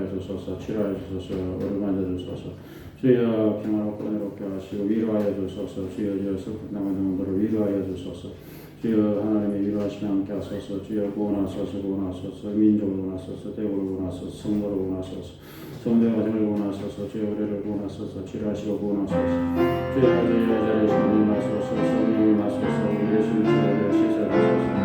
치료하여 주소서. 치료하여 주소서. 어루만져 주소서. 주여 평화롭고 은혜롭게 하시고 위로하여 주소서. 주여 슬픈 남은 영혼들을 위로하여 주소서. 주여 하나님의 위로하시며 함께 하소서. 주여 구원하소서. 구원하소서. 민족을 구원하소서. 대국을 구원하소서. 성도를 구원하소서. 성도의 가정을 구원하소서. 주여 우리를 구원하소서. 치료하시고 구원하소서. 주여 자리에 성령이 나소서. 성령이 나소서. 우리 예수님 주여 씻어주소서.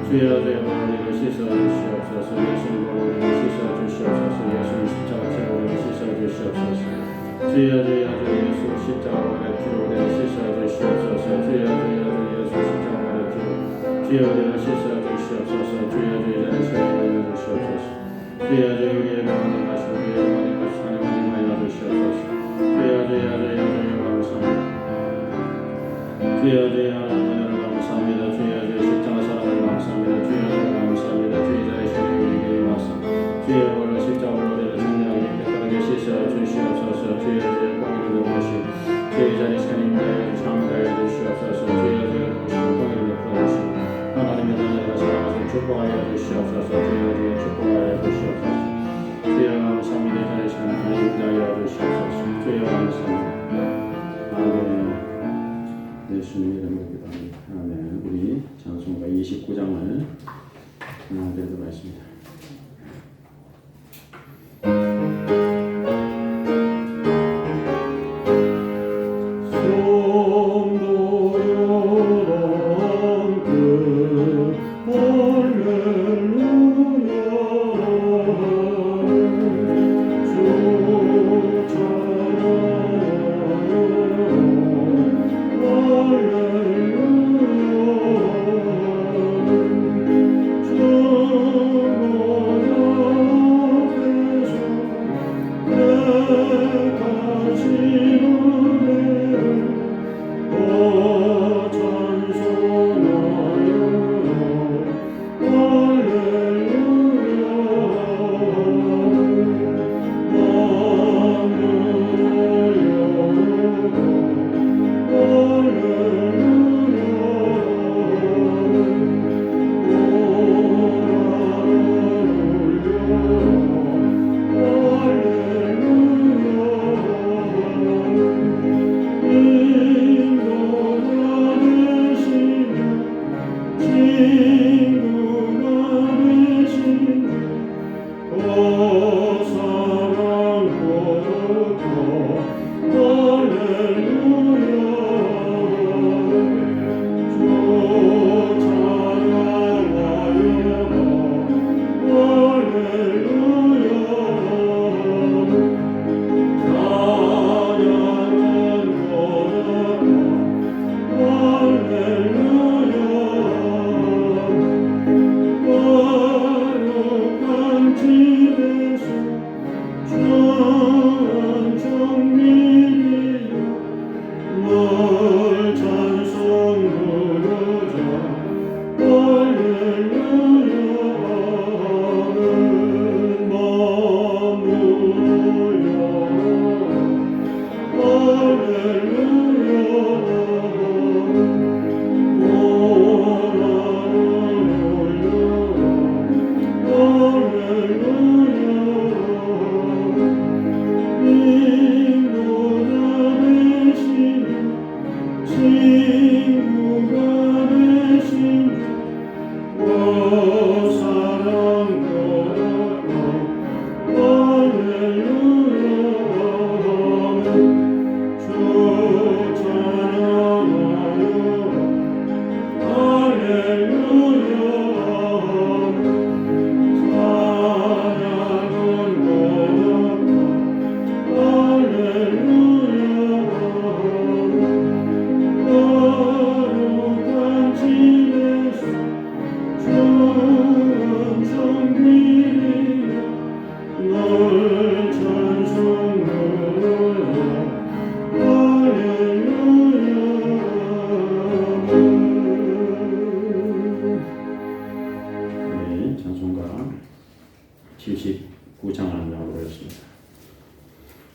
주여 우리를 씻어주시옵소서. 예수님 우리를 씻어주시옵소서. 예수님 십자가 우리를 씻어주시옵소서. 주여 예수 십자가 피로 우리를 씻어주시옵소서. 주여 예수 십자가 주여 우리를 씻어주시옵소서. 주여 자리 씻어주시옵소서. 주여 우리의 영혼을 가시고 우리의 영혼을 가시고 하나님 알려주시옵소서. 주여 감사합니다. 주여 은혜를 감사합니다. 주여 십자가 사랑을 감사합니다. 주여 감사합니다. 주여 자리시는 우리에게 와서 주여 오늘 십자가로 우리를 생명하게 깨끗하게 씻어주시옵소서. 주여 공의를 높으시고 주여 자리시는 자의 참가해 주시옵소서. 주여 공의를 높여주시고 하나님의 나라가 살아가서 축복하여 주시옵소서. 주여 축복하여 주시옵소서. 주여 감사합니다. 자리시는 하나님 자여 주시옵소서. 주여 감사합니다. 아멘. 예수님 이름으로 기도합니다. 아멘. 우리 찬송가 29장을 드리도록 하겠습니다.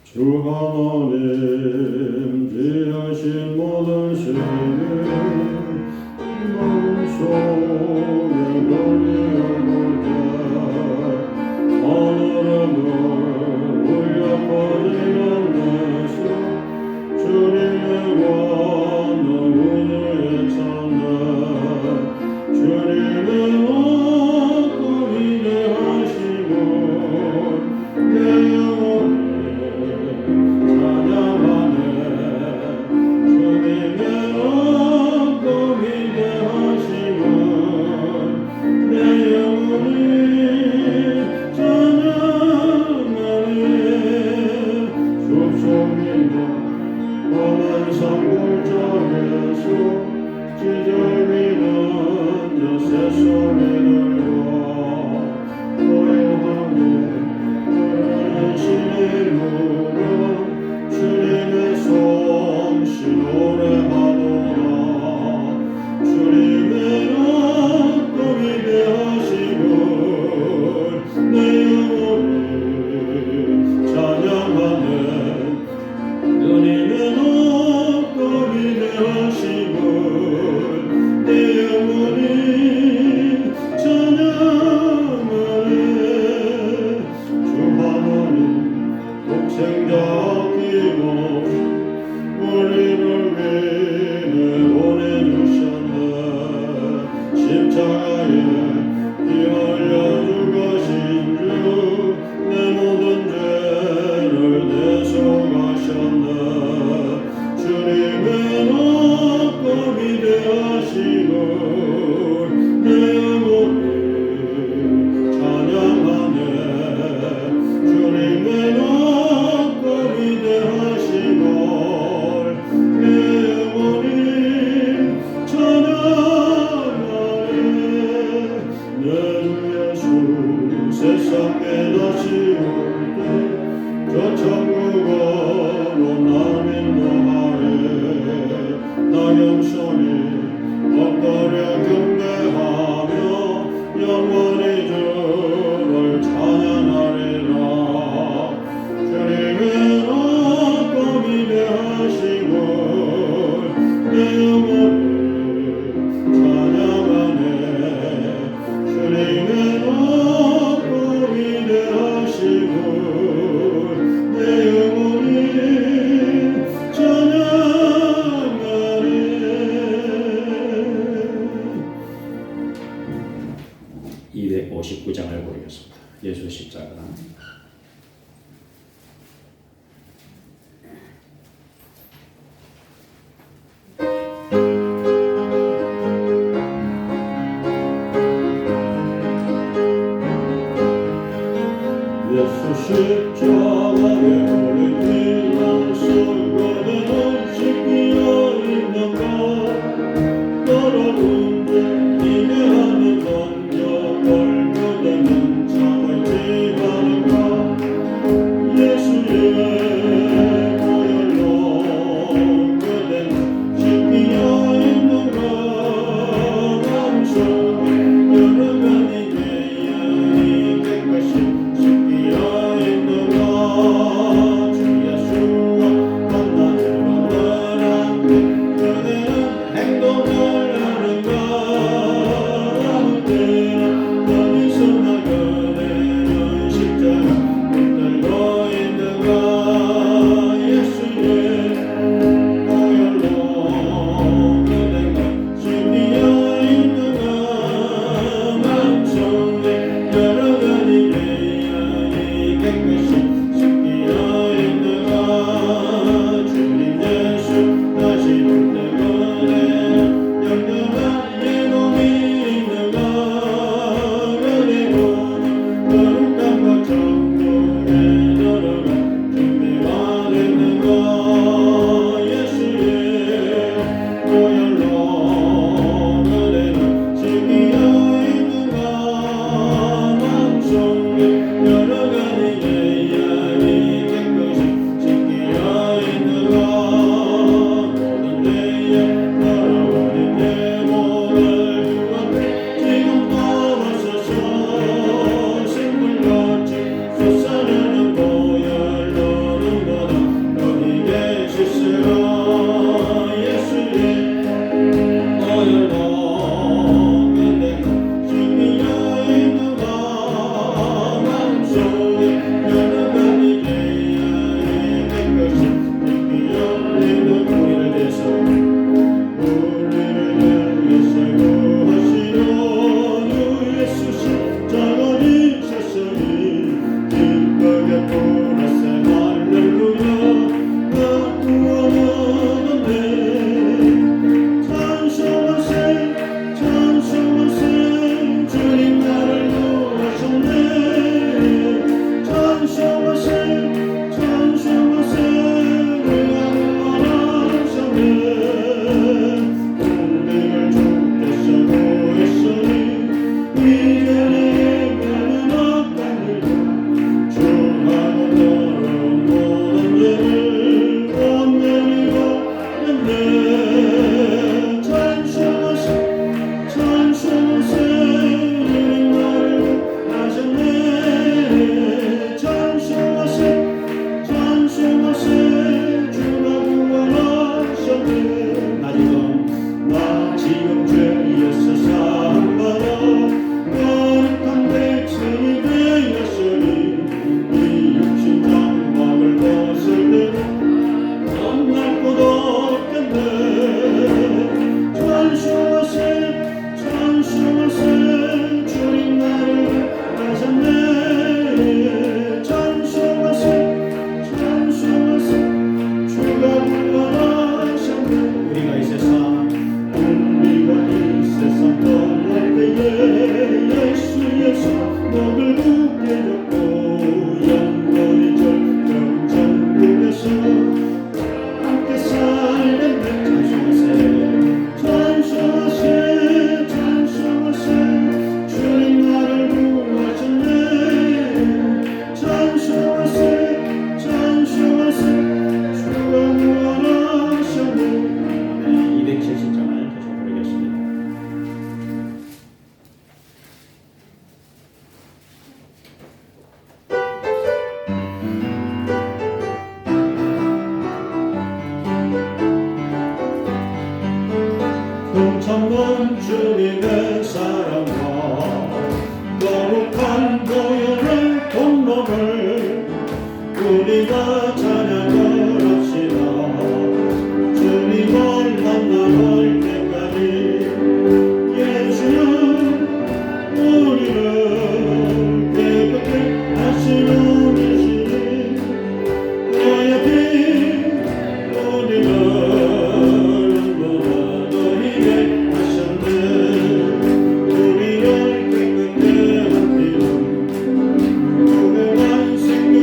주 하나님 지으신 모든 신을 마음속에 멀리 어볼 때 하늘은 십자가에 오른 피난 속에는 신비가 있는가 너를 운전 기대하는 남녀 발견되는 참을지 않은가 예수의 보혈로 그댄 신비가 있는가 마음속에 여러 가지 계약이 깨끗이 신비가 있는가 주 예수와 만나는 날 함께 그대는 행동을 하는가 아무 때나 어디서나 그대는 십자가 붙들고 있는가 예수의 보혈로 그대가 신비가 있는가 마음속에 여러 가지 계약이 깨끗이 신비가 있는가 주님 예수 다시 볼 때문에 영원한 예동이 있는가 그리고 거룩한 것 천국에 들어갈 준비가 됐는가 예수의 보혈로 그대는 신비가 있는가 마음속에 여러 가지 계약이 깨끗이 신비가 있는가 모든 죄에 더러운 내 몸을 주었네 지금 떠나셔서 생물같이 솟아나는 보혈로는 거다 너희에게 실수가 예수의 보혈로 그대가 신비가 있는가 마음속에 여러 가지 계약이 깨끗이 신비가 있는 우리를 위해서 구하시려 주 예수 십자가 지셨으니 기쁘게 보냈세 할렐루야 나 구원하는데 찬송하세 찬송하세 주님 나를 구하셨네 찬송하세 찬송하세 내가 구원하셨네 우리를 주께서 구했으니 이전에 많은 악한 일도 주하고 더러운 모든 죄를 온전히 버렸네 찬송하세 찬송하세 주님 나를 구하셨네 찬송하세 찬송하세 주가 구원하셨네 나 지금 죄에서 사함받아 거룩한 백성이 되었으니 이 육신 장막을 벗을 때는 겁날 곳 없겠네 찬송하세 찬송하세 주님 나를 구하셨네 찬송하세 찬송하세 주가 구원하셨네 우리가 이 세상 떠날 때에 예수의 손목을 굳게 잡고 영원히 절정 천국에서 함께 살겠네 찬송하세 찬송하세 주님 나를 구하셨네 찬송하세 찬송하세 주가 구원하셨네 270장을 계속 부르겠습니다. 금천문 주님의 사랑과 거룩한 보혈의 공로를 우리가 찬양을 합시다. 주님을 만나볼 때까지 예수는 우리를 깨끗게 하시는 이시니 너의 피 우리를 너희에게 하셨네 우리를 깨끗게 하시는 무궁한 생명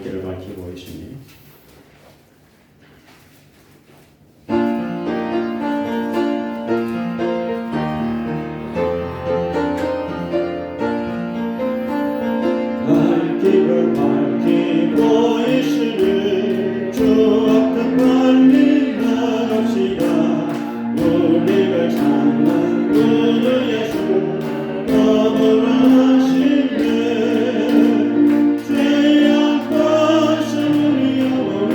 갈 길을 밝히고 계시니 갈 길을 밝히고 계시니 주 앞에 빨리 나갑시다. 우리를 찾는 그 예수 너무나 하시네. 죄악과 우리 영혼은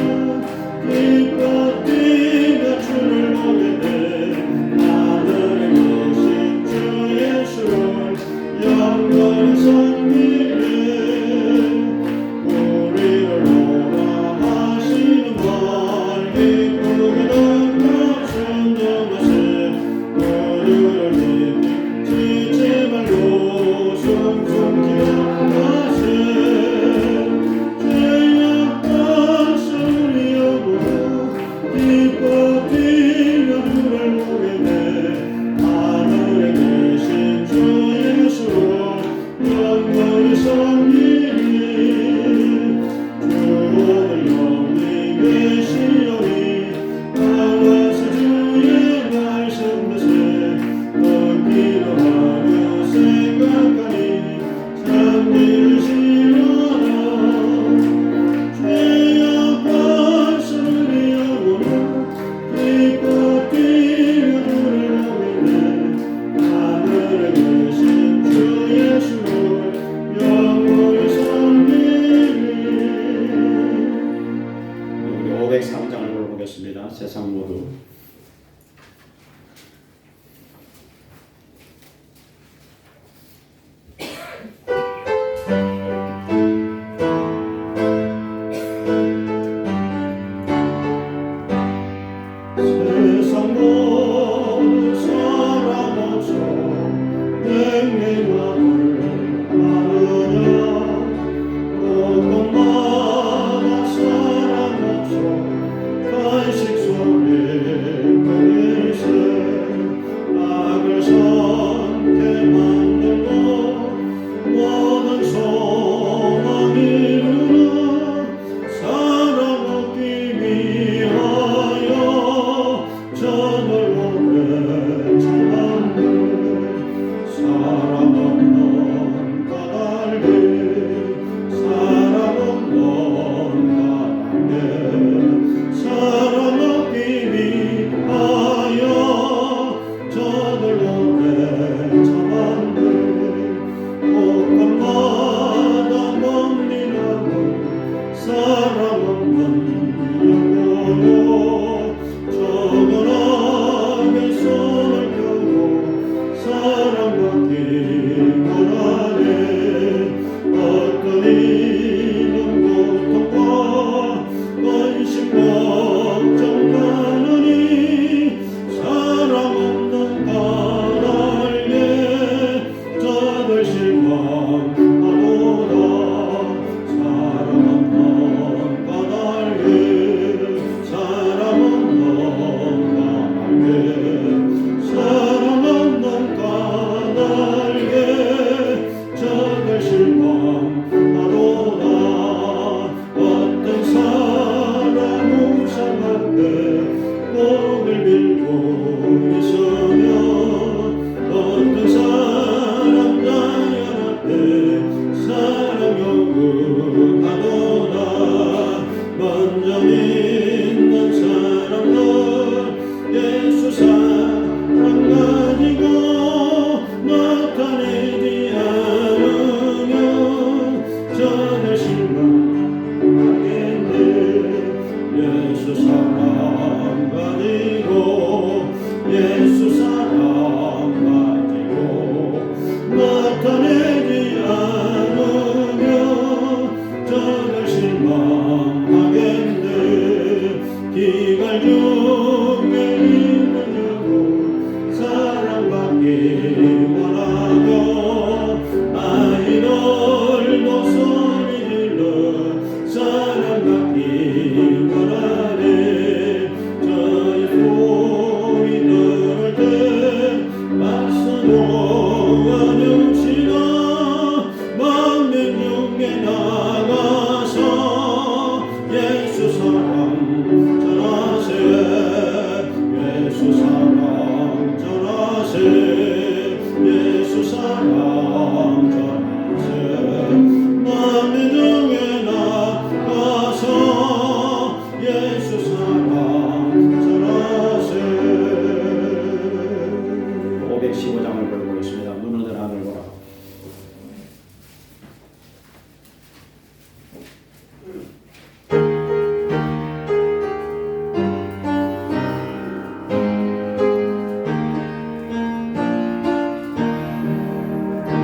기뻐 뛰며 주를 보게 돼. 하늘에 계신 주 예수를 영원히 섬기네. 우리를 원하시는 걸 기쁘게 듣고 순종하세. 우리를 믿지 말고 숭숭 기도하세. 죄악과 우리 영혼은 기뻐 뛰며 주를 보게 돼. 하늘에 계신 주 예수를 영원히 섬기니. 주 오늘 여기 계시오니 나와서 주의 말씀 듣세. 걷기도 하며 생각하니 참 들으시려나. 죄악과 우리 영혼은 기뻐 뛰며 주를 보게 돼. 하늘에 계신 주 예수를 영원히 섬기니. 우리 503장을 불러보겠습니다. 세상 모두 세상 모든 사람 없어 냉랭함을 아느냐. 곳곳마다 사람 없어 간식 속에 그리세. 악을 선택 만들고 모든 소망 이루는 사람 얻기 위하여 저들 오래 참았네. 사람 없는 까닭에 사람 없는 까닭에 사람 얻기 위하여 저들 오래 참았네. 곳곳마다 먹니라고 사람 없는 영혼으로 저건하게 손을 펴고 사랑받기 원하네. 어떤 이는 고통과 근심 걱정 많으니 사람 없는 까닭에 저들 실망하도다. 사람 없는 까닭에 사람 없는 까닭에 사람 없는 까닭에 저들 실망하도다. 어떤 사람 우상 앞에 복을 빌고 있으며 어떤 사람 나연 앞에 사랑 요구하도다. 먼저 믿는 사람들 예수 사랑 가지고 나타내지 않으면 저들 실망하겠네. 예수 사랑 가지고 예수 사랑 가지고 나타내지 않으면 저들 실망하겠네. 기갈 중에 있는 영혼 사랑받기 원하며 아이들도 소리 질러 사랑받기 원하네. 저희 소리 들을 때 박수 놓아 줍시다.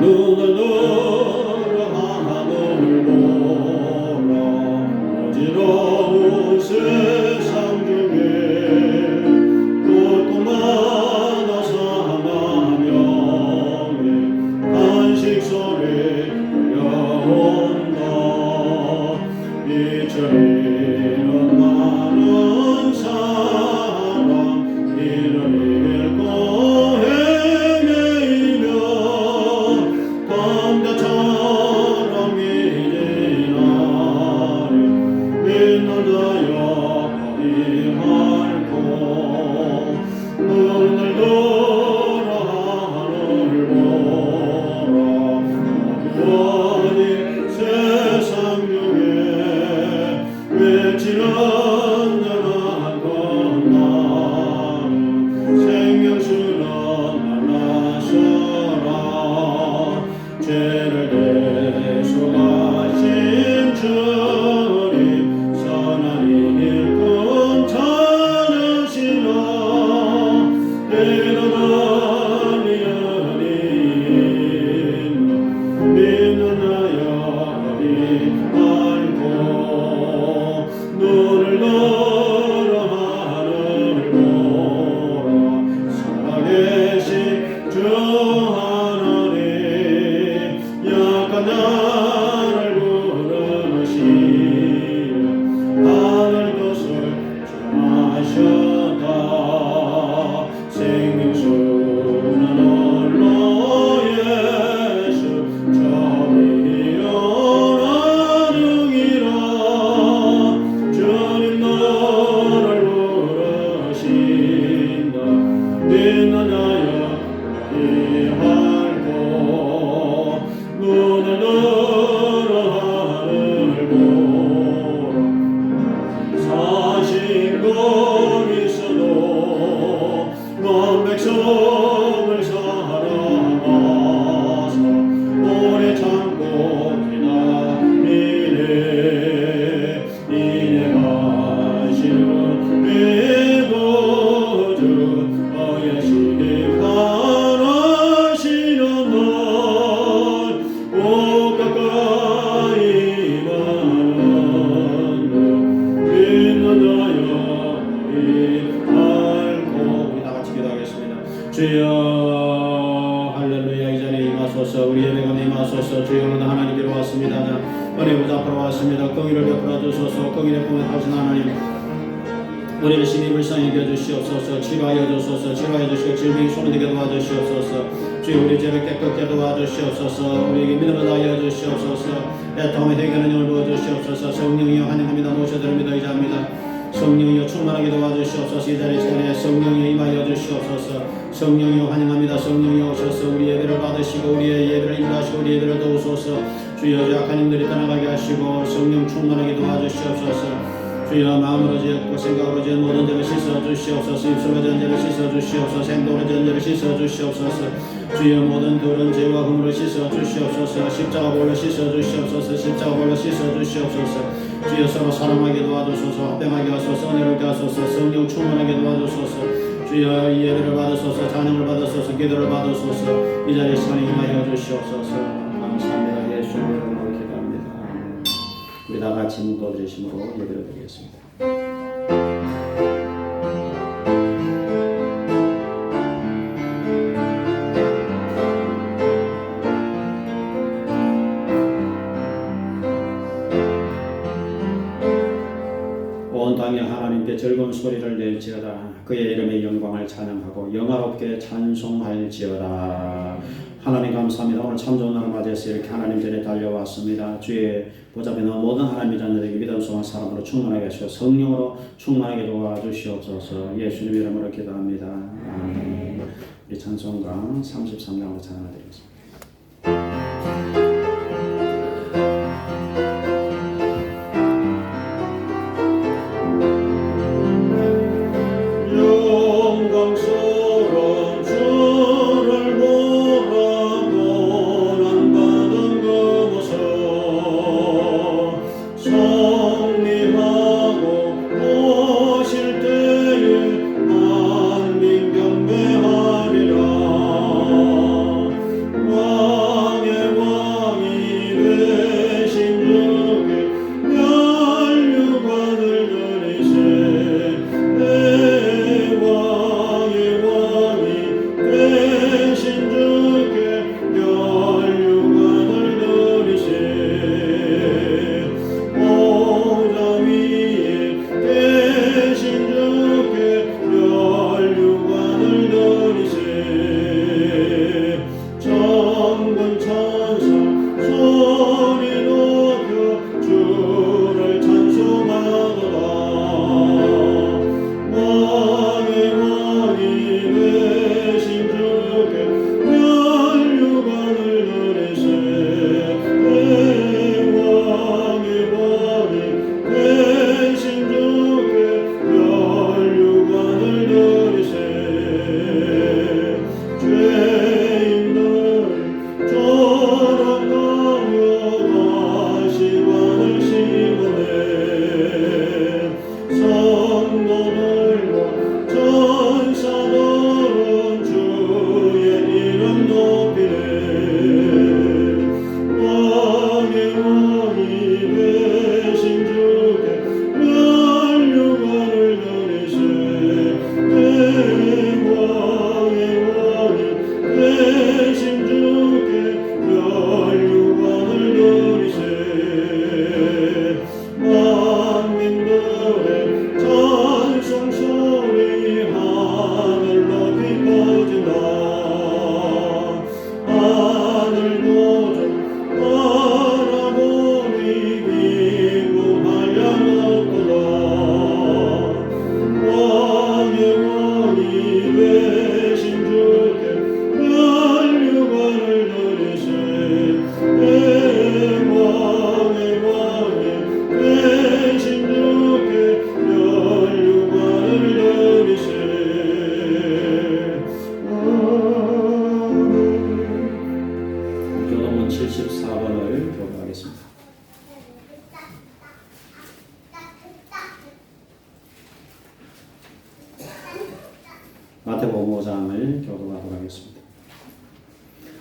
눈을 들어 하늘을 보라 어지러운 세상 중에 또 많아 사나명의 간식 소리 들려온다 이처리는 많은 사람 이를 읽고 헤매이며 감자처럼 이지나리 빛나다여 어디할꼬 눈을 들어 하늘을 보라 어디 세상 중에 외치는 자가 건너는 생명수는 말라서라 죄를 대속하신 주님 선한 일꾼 찾으시라 때로는 이은이 믿는하여 알고 눈을 들어 하늘을 보라 살아계신 주 하나님 약한 나를 부르시며 하늘 뜻을 정하셨다 생명수는 홀로 예수 저비여 나중이라 주님 너를 부르신다 빛나나여 어디할꼬 눈을 들어 하늘을 보라 사신공 있어도 넌 백성을 사랑하사 오래 참고 기다리네 이내 가시는 내 구주 어여시 바라시는 널 가까이 많은 빛나다여 알고 우리 다같이 기도하겠습니다. 주여 할렐루야 이 자리에 임하소서 우리 예배가 임하소서 주여 오늘 하나님께로 왔습니다. 은혜 보좌 앞으로 왔습니다. 공의를 베풀어 주소서 공의를 보면 하신 하나님 우리를 심히 불쌍히 여겨주시옵소서 치료하여 주소서 치료하여 주시고 질병이 소멸되게 도와주시옵소서 주여 우리 죄를 깨끗게 도와주시옵소서 우리에게 믿음을 다하여 주시옵소서 애통의 해결의 영을 부어주시옵소서 성령이여 환영합니다 모셔드립니다 의자합니다 성령이여 충만하게 도와주시옵소서 이 자리에 성령이여 임하여 주시옵소서 성령이여 환영합니다 성령이여 오셔서 우리 예배를 받으시고 우리의 예배를 인도하시고 우리 예배를 도우소서 주여 약한 힘들이 떠나가게 하시고 성령 충만하게 도와주시옵소서 주여 마음으로 지었고 생각으로 지은 모든 죄를 씻어주시옵소서 입술로 지은 죄를 씻어주시옵소서 행동으로 지은 죄를 씻어주시옵소서 주여 모든 더러운 죄와 흠으로 씻어주시옵소서 십자가 볼로 씻어주시옵소서 십자가 볼로 씻어주시옵소서 주여 서로 사랑하게 도와주소서 합병하게 하소서 은혜롭게 하소서 성령 충만하게 도와주소서 주여 이 예배를 받으소서 찬양을 받으소서 기도를 받으소서 이 자리에 시간에 임하여 주시옵소서 감사합니다 예수님 이름으로 기도합니다 우리 다 같이 묵도드리심으로 예배를 드리겠습니다. 온 땅에 하나님께 즐거운 소리를 낼지어다 그의 이름의 영광을 찬양하고 영화롭게 찬송할지어다. 하나님 감사합니다. 오늘 참 좋은 날을 맞이해서 이렇게 하나님 전에 달려왔습니다. 주의 보좌에 있는 모든 하나님의 자녀들에게 믿음 소망 사랑으로 충만하게 하시고 성령으로 충만하게 도와주시옵소서. 예수님 이름으로 기도합니다. 아멘. 우리 찬송가 33장으로 찬양하겠습니다. 영광스러운 주를 보라고 난 받은 그 모습 성리하고 오실 때에 만민 경배하리라 74번을 교도하겠습니다. 마태복음 5장을 교도하도록 하겠습니다.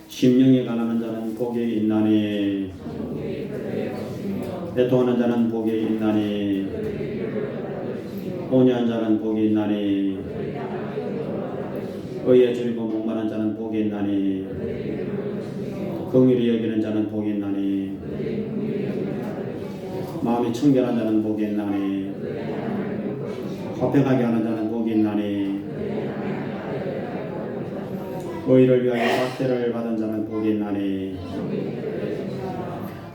심령이 가난한 자는 복이 있나니 애통하는 자는 복이 있나니 온유한 자는 복이 있나니 의에 줄이고 목마른 자는 복이 있나니 긍휼히 여기는 자는 복이 있나니 마음이 청결한 자는 복이 있나니 화평하게 하는 자는 복이 있나니 의를 위하여 박대를 받은 자는 복이 있나니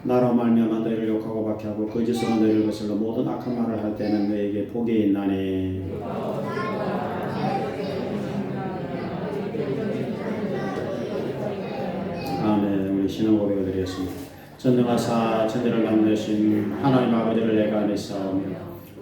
나로 말미암아 너희를 욕하고 박해하고 거짓으로 너희를 거슬러 모든 악한 말을 할 때는 너희에게 복이 있나니 아멘. 우리 신앙 고백을 드리겠습니다. 전능하사 천지를 만드신 하나님 아버지를 내가 믿사오며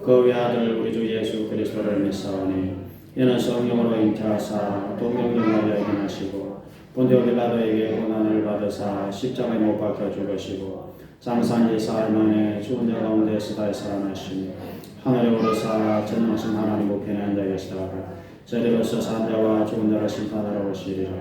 그 외아들 우리 주 예수 그리스도를 믿사오니 이는 성령으로 잉태하사 동정녀 마리아에게 나시고 본디오 빌라도에게 고난을 받으사 십자가에 못 박혀 죽으시고 장사한 지 사흘 만에 죽은 자 가운데서 다시 살아나시니 하늘에 오르사 전능하신 하나님 우편에 앉아 계시다가 저리로서 산 자와 죽은 자를 심판하러 오시리라.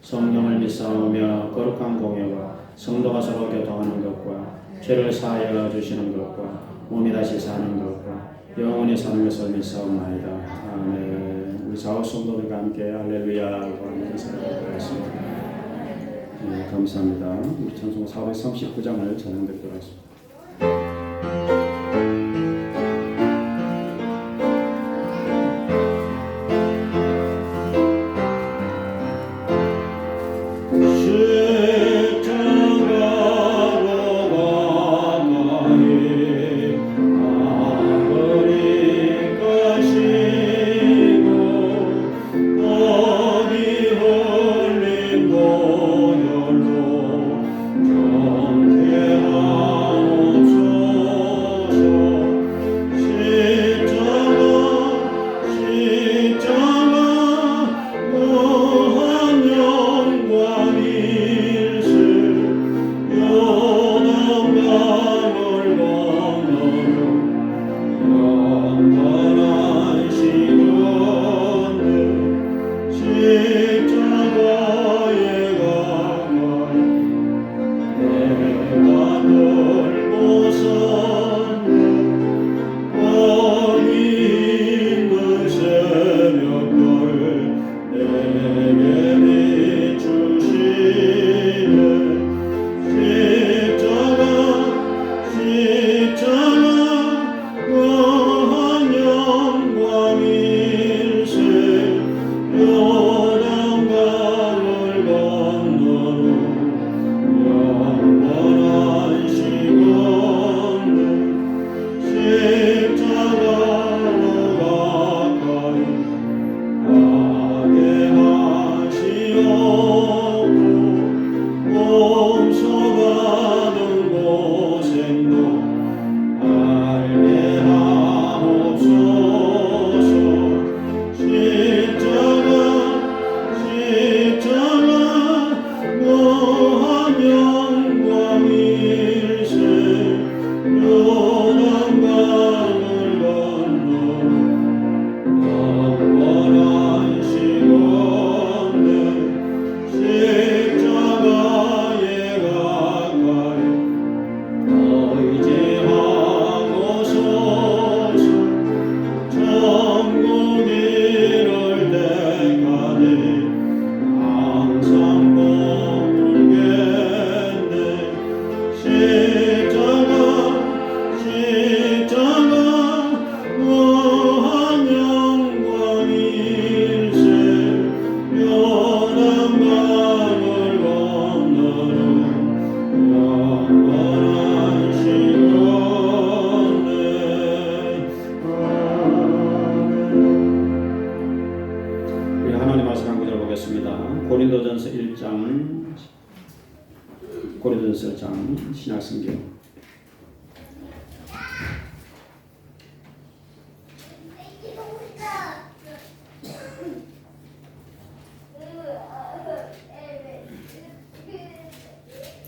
성령을 믿사오며 거룩한 공예와 성도가 서로 교통하는 것과 죄를 사하여 주시는 것과 몸이 다시 사는 것과 영원히 사는 것을 믿사옵나이다. 아멘. 우리 좌우 성도들과 함께 할렐루야라고 하면서 기도하겠습니다. 네, 감사합니다. 우리 찬송 439장을 찬양 듣도록 하겠습니다. 고린도전서 1장 신약성경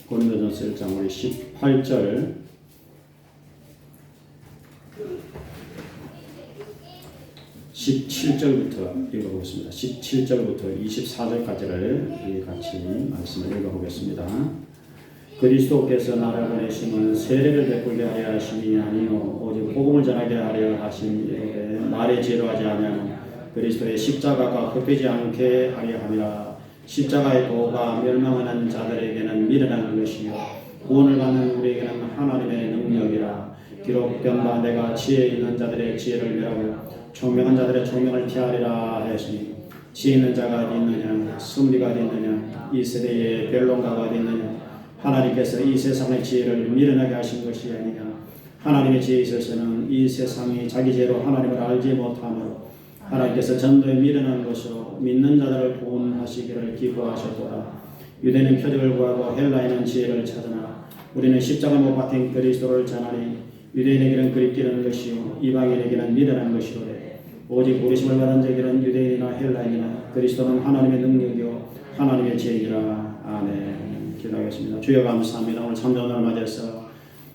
고린도전서 1장 우리 18절 17절부터 읽어보겠습니다. 17절부터 24절까지를 같이 말씀을 읽어보겠습니다. 그리스도께서 나를 보내심은 세례를 베풀게 하려 하심이 아니요 오직 복음을 전하게 하려 하심이로되 말에 지혜로하지 아니하는 그리스도의 십자가가 헛되지 않게 하려 함이라. 십자가의 도가 멸망하는 자들에게는 미련한 것이요 구원을 받는 우리에게는 하나님의 능력이라. 비록 변바 내가 지혜 있는 자들의 지혜를 멸하고 총명한 자들의 총명을 피하리라 하였으니 지혜 있는 자가 어디 있느냐 섭리가 어디 있느냐 이 세대의 변론가가 어디 있느냐. 하나님께서 이 세상의 지혜를 미련하게 하신 것이 아니냐. 하나님의 지혜에 있어서는 이 세상이 자기 지혜로 하나님을 알지 못하므로 하나님께서 전도에 미련한 것으로 믿는 자들을 구원하시기를 기뻐하셨도다. 유대는 표적을 구하고 헬라인은 지혜를 찾으나 우리는 십자가 못 박힌 그리스도를 전하니 유대인에게는 그리끼는 것이요 이방인에게는 미련한 것이로되 오직 부르심을 받은 자에게는 유대인이나 헬라인이나 그리스도는 하나님의 능력이요 하나님의 지혜이라. 아멘. 기도하겠습니다. 주여 감사합니다. 오늘 참전을 맞이해서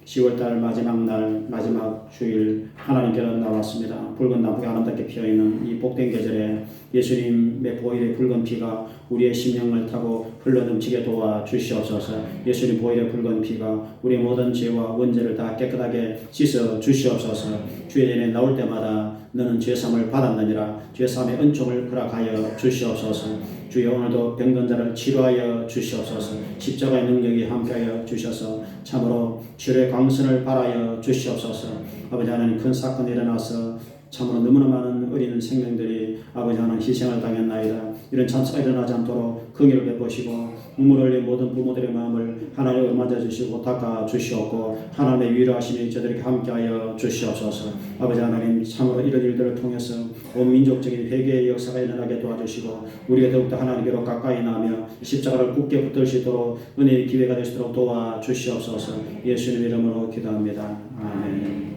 10월달 마지막 날 마지막 주일 하나님께로 나왔습니다. 붉은 나무가 아름답게 피어있는 이 복된 계절에 예수님의 보혈의 붉은 피가 우리의 심령을 타고 흘러넘치게 도와주시옵소서. 예수님 보혈의 붉은 피가 우리의 모든 죄와 원죄를 다 깨끗하게 씻어 주시옵소서. 주의 전에 나올 때마다 너는 죄사함을 받았느니라 죄사함의 은총을 허락하여 주시옵소서. 주여 오늘도 병든 자를 치료하여 주시옵소서. 십자가의 능력이 함께하여 주셔서 참으로 치료의 광선을 발하여 주시옵소서. 아버지 하나님 큰 사건이 일어나서 참으로 너무나 많은 어린 생명들이 아버지 하나님 희생을 당했나이다. 이런 참사가 일어나지 않도록 긍휼을 베푸시고 눈물 흘린 모든 부모들의 마음을 하나님으로 맞아주시고 닦아 주시옵고 하나님의 위로하심이 저들에게 함께하여 주시옵소서. 아버지 하나님 참으로 이런 일들을 통해서 온 민족적인 회개의 역사가 일어나게 도와주시고 우리가 더욱더 하나님께로 가까이 나며 십자가를 굳게 붙들 수 있도록 은혜의 기회가 될 수 있도록 도와주시옵소서. 예수님 이름으로 기도합니다. 아멘.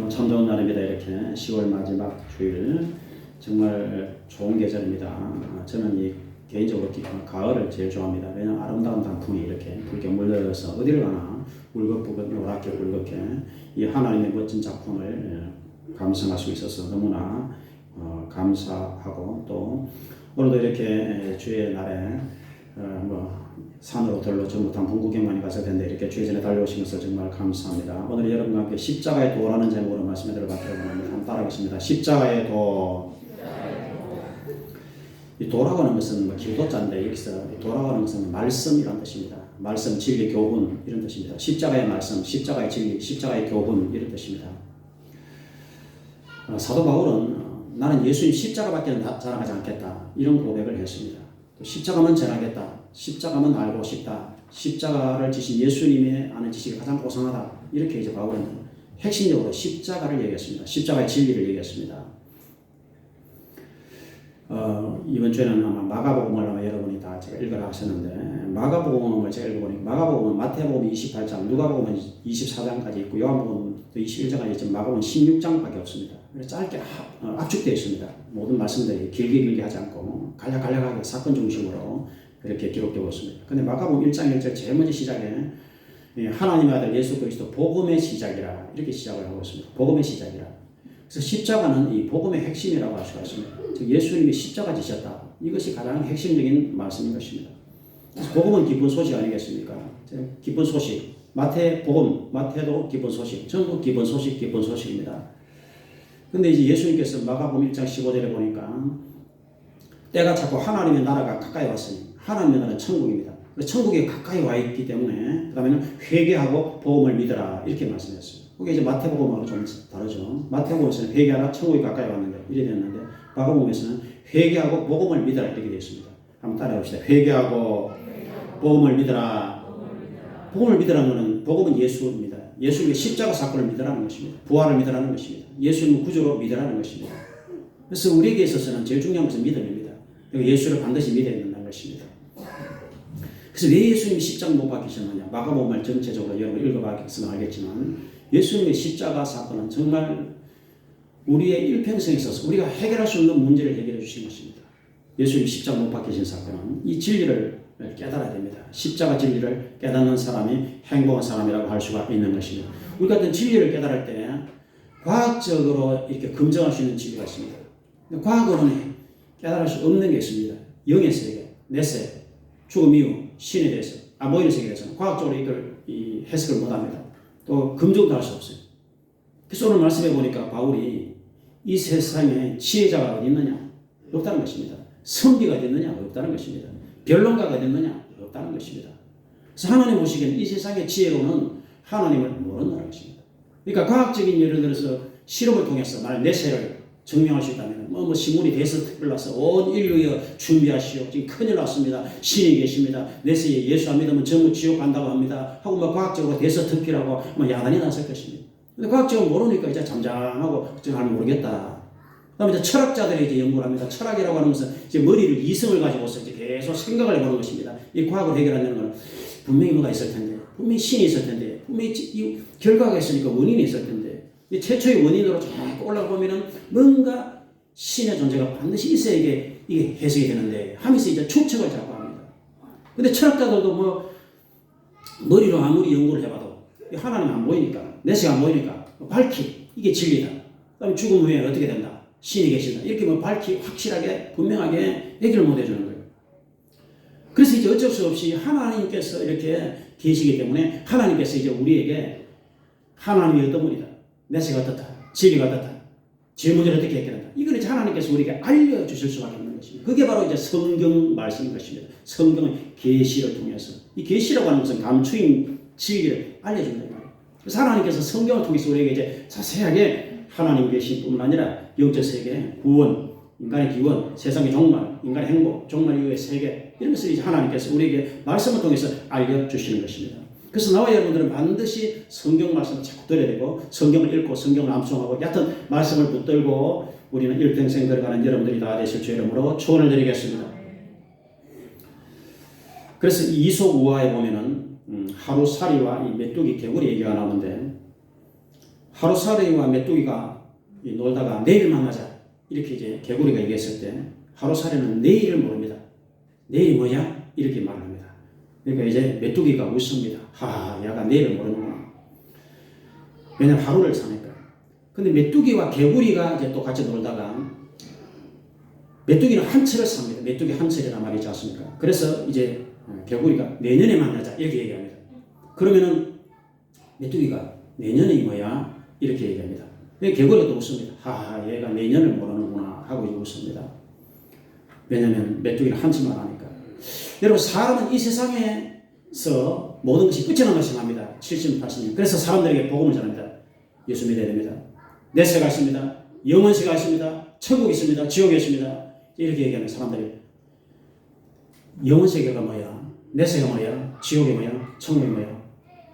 참 좋은 날입니다. 이렇게 10월 마지막 주일 정말 좋은 계절입니다. 저는 이 개인적으로 가을을 제일 좋아합니다. 왜냐하면 아름다운 단풍이 이렇게 붉게 물들어서 어디를 가나 울긋불긋 노랗게 붉게 이 하나님의 멋진 작품을 감상할 수 있어서 너무나 감사하고 또 오늘도 이렇게 주의 날에 산으로 들러 전부 단풍 구경만이 가서 된데 이렇게 주의 전에 달려오신 것을 정말 감사합니다. 오늘 여러분과 함께 십자가의 도라는 제목으로 말씀을 드려봤기를 원합니다. 한번 따라하겠습니다. 십자가의 도. 이 도라고 하는 것은 기도자인데 여기서 도라고 하는 것은 말씀이란 뜻입니다. 말씀, 진리, 교훈 이런 뜻입니다. 십자가의 말씀, 십자가의 진리, 십자가의 교훈 이런 뜻입니다. 사도 바울은 나는 예수님 십자가밖에 자랑하지 않겠다 이런 고백을 했습니다. 십자가만 전하겠다. 십자가만 알고 싶다. 십자가를 지신 예수님의 아는 지식이 가장 고상하다. 이렇게 이제 바울은 핵심적으로 십자가를 얘기했습니다. 십자가의 진리를 얘기했습니다. 이번 주에는 아마 마가복음을 아마 여러분이 다 제가 읽으라 하셨는데 마가복음을 제가 읽어보니까 마가복음은 마태복음 28장, 누가복음은 24장까지 있고 요한복음은 21장까지 있지만 마가복음은 16장밖에 없습니다. 짧게 압축되어 있습니다. 모든 말씀들이 길게 하지 않고 간략하게 사건 중심으로 그렇게 기록되고 있습니다. 근데 마가복음 1장 1절 제일 먼저 시작에 하나님의 아들 예수 그리스도 복음의 시작이라 이렇게 시작을 하고 있습니다. 복음의 시작이라. 그래서 십자가는 이 복음의 핵심이라고 할 수가 있습니다. 즉 예수님이 십자가 지셨다. 이것이 가장 핵심적인 말씀인 것입니다. 그래서 복음은 기쁜 소식 아니겠습니까? 기쁜 소식. 마태도 기쁜 소식. 전부 기쁜 소식입니다. 근데 이제 예수님께서 마가복음 1장 15절에 보니까 때가 차고 하나님의 나라가 가까이 왔으니 하나님의 나라는 천국입니다. 천국에 가까이 와 있기 때문에 그 다음에는 회개하고 복음을 믿어라 이렇게 말씀했어요. 그게 이제 마태복음하고 좀 다르죠. 마태복음에서는 회개하라 천국이 가까이 왔는데 이래 됐는데 마가복음에서는 회개하고 복음을 믿어라 이렇게 되어 있습니다. 한번 따라해봅시다. 회개하고 복음을 믿어라. 복음을 믿으라는 것은 복음은 예수입니다. 예수님의 십자가 사건을 믿으라는 것입니다. 부활을 믿으라는 것입니다. 예수님을 구주로 믿으라는 것입니다. 그래서 우리에게 있어서는 제일 중요한 것은 믿음입니다. 예수를 반드시 믿어야 된다는 것입니다. 그래서 왜 예수님이 십자가 못 박히셨느냐? 마가복음을 전체적으로 여러분 읽어봤으면 알겠지만 예수님의 십자가 사건은 정말 우리의 일평생에 있어서 우리가 해결할 수 없는 문제를 해결해 주신 것입니다. 예수님이 십자가 못 박히신 사건은 이 진리를 깨달아야 됩니다. 십자가 진리를 깨닫는 사람이 행복한 사람이라고 할 수가 있는 것입니다. 우리가 어떤 진리를 깨달을 때 과학적으로 이렇게 검증할 수 있는 진리가 있습니다. 과학으로는 깨달을 수 없는 게 있습니다. 영의 세계, 내세, 죽음 이후 신에 대해서 안 보이는 세계에서는 과학적으로 이걸 해석을 못합니다. 또 검증도 할 수 없어요. 그래서 오늘 말씀해 보니까 바울이 이 세상에 지혜자가 어디 있느냐? 없다는 것입니다. 선비가 어디 있느냐? 없다는 것입니다. 변론가가 어디 있느냐? 없다는 것입니다. 그래서 하나님 보시기에는 이 세상의 지혜로는 하나님을 모른다는 것입니다. 그러니까 과학적인 예를 들어서 실험을 통해서 만약 내세를 증명할 수 있다면 신문이 대서특별나서 온 인류여 준비하시오. 지금 큰일 났습니다. 신이 계십니다. 내세에 예수 안 믿으면 전부 지옥 간다고 합니다. 하고 과학적으로 대서특필하고 야단이 났을 것입니다. 근데 과학적으로 모르니까 이제 잠잠하고 잘 모르겠다. 그다음에 이제 철학자들이 이제 연구를 합니다. 철학이라고 하는 것은 이제 머리를 이성을 가지고서 이제 계속 생각을 해보는 것입니다. 이 과학을 해결하는 것은 분명히 뭐가 있을 텐데, 분명히 신이 있을 텐데, 분명히 이 결과가 있으니까 원인이 있을 텐데, 이 최초의 원인으로 자꾸 올라가 보면은 뭔가 신의 존재가 반드시 있어야 이게 해석이 되는데 하면서 이제 추측을 자꾸 합니다. 근데 철학자들도 머리로 아무리 연구를 해봐도 하나님 안 보이니까, 내세가 안 보이니까 밝히 이게 진리다. 그다음에 죽음 후에 어떻게 된다. 신이 계신다. 이렇게 밝히 확실하게 분명하게 얘기를 못 해주는 거예요. 그래서 이제 어쩔 수 없이 하나님께서 이렇게 계시기 때문에 하나님께서 이제 우리에게 하나님이 어떤 분이다. 내세가 어떻다. 진리가 어떻다. 질문을 어떻게 해결한다. 이걸 이제 하나님께서 우리에게 알려주실 수밖에 없는 것입니다. 그게 바로 이제 성경 말씀인 것입니다. 성경의 계시를 통해서. 이 계시라고 하는 것은 감추인 진리를 알려준다. 그래서 하나님께서 성경을 통해서 우리에게 이제 자세하게 하나님 계시뿐만 아니라 영적 세계, 구원, 인간의 기원, 세상의 종말, 인간의 행복, 종말 이후의 세계 이런 것을 이제 하나님께서 우리에게 말씀을 통해서 알려주시는 것입니다. 그래서 나와 여러분들은 반드시 성경 말씀을 자꾸 들어야 되고 성경을 읽고 성경을 암송하고 얕은 말씀을 붙들고 우리는 일평생 걸어가는 여러분들이 다 되실 주 이름으로 축원을 드리겠습니다. 그래서 이솝 우화에 보면은 하루살이와 이 메뚜기 개구리 얘기가 나오는데 하루살이와 메뚜기가 놀다가 내일 만나자 이렇게 이제 개구리가 얘기했을 때 하루살이는 내일을 모릅니다. 내일이 뭐냐? 이렇게 말을 합니다. 그러니까 이제 메뚜기가 웃습니다. 얘가 내일을 모르는구나. 왜냐면 하루를 사니까. 근데 메뚜기와 개구리가 이제 또 같이 놀다가 메뚜기는 한 철을 삽니다. 메뚜기 한 철이란 말이지 않습니까? 그래서 이제 개구리가 내년에 만나자 이렇게 얘기합니다. 그러면은 메뚜기가 내년이 뭐야? 이렇게 얘기합니다. 개구리가 또 웃습니다. 얘가 내년을 모르는구나 하고 이제 웃습니다. 왜냐면 메뚜기는 한 철만 하니까. 여러분 사람은 이 세상에서 모든 것이 끝이 나면 생각합니다. 70, 80년. 그래서 사람들에게 복음을 전합니다. 예수 믿어야 됩니다. 내세가 있습니다. 영원세가 있습니다. 천국이 있습니다. 지옥이 있습니다. 이렇게 얘기하는 사람들이 영원세계가 뭐야? 내세가 뭐야? 지옥이 뭐야? 천국이 뭐야?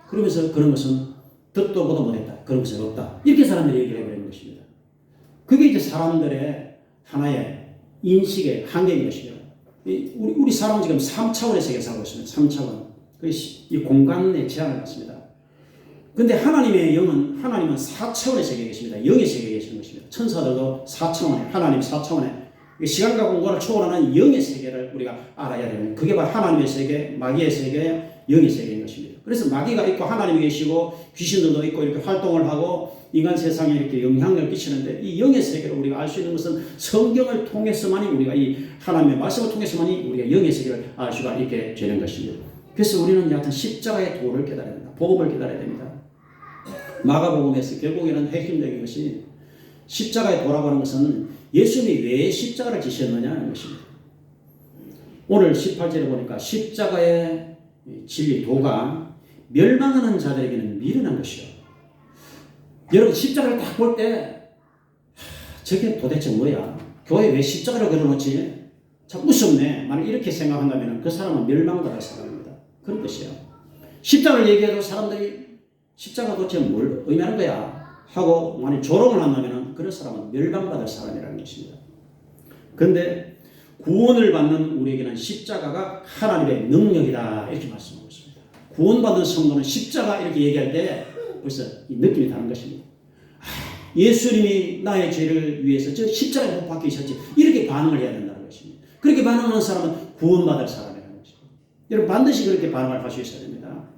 그러면서 그런 것은 듣도 보도 못했다. 그런 것은 없다. 이렇게 사람들이 얘기를 해버리는 것입니다. 그게 이제 사람들의 하나의 인식의 한계인 것이죠. 우리 사람은 지금 3차원의 세계에 살고 있습니다. 3차원. 이 공간의 제한을 받습니다. 근데 하나님의 영은, 하나님은 4차원의 세계에 계십니다. 영의 세계에 계시는 것입니다. 천사들도 4차원에, 하나님 4차원에, 시간과 공간을 초월하는 영의 세계를 우리가 알아야 되는, 그게 바로 하나님의 세계, 마귀의 세계, 영의 세계인 것입니다. 그래서 마귀가 있고 하나님이 계시고 귀신들도 있고 이렇게 활동을 하고 인간 세상에 이렇게 영향력을 끼치는데 이 영의 세계를 우리가 알 수 있는 것은 성경을 통해서만이 우리가 이 하나님의 말씀을 통해서만이 우리가 영의 세계를 알 수가 있게 되는 것입니다. 그래서 우리는 여하튼 십자가의 도를 깨달아야 됩니다. 복음을 깨달아야 됩니다. 마가복음에서 결국에는 핵심적인 것이 십자가의 도라고 하는 것은 예수님이 왜 십자가를 지셨느냐 하는 것입니다. 오늘 18절에 보니까 십자가의 진리 도가 멸망하는 자들에게는 미련한 것이요. 여러분 십자가를 딱 볼 때 저게 도대체 뭐야? 교회 왜 십자가를 걸어놓지? 참 무섭네. 만약 이렇게 생각한다면 그 사람은 멸망받을 사람입니다. 그런 것이에요. 십자가를 얘기해도 사람들이 십자가 도대체 뭘 의미하는 거야? 하고 만약 조롱을 한다면 그런 사람은 멸망받을 사람이라는 것입니다. 그런데 구원을 받는 우리에게는 십자가가 하나님의 능력이다 이렇게 말씀하고 있습니다. 구원받은 성도는 십자가 이렇게 얘기할 때 벌써 이 느낌이 다른 것입니다. 예수님이 나의 죄를 위해서 저 십자가에 못 박히셨지 이렇게 반응을 해야 된다는 것입니다. 그렇게 반응하는 사람은 구원받을 사람이라는 것입니다. 여러분 반드시 그렇게 반응을 할 수 있어야 됩니다.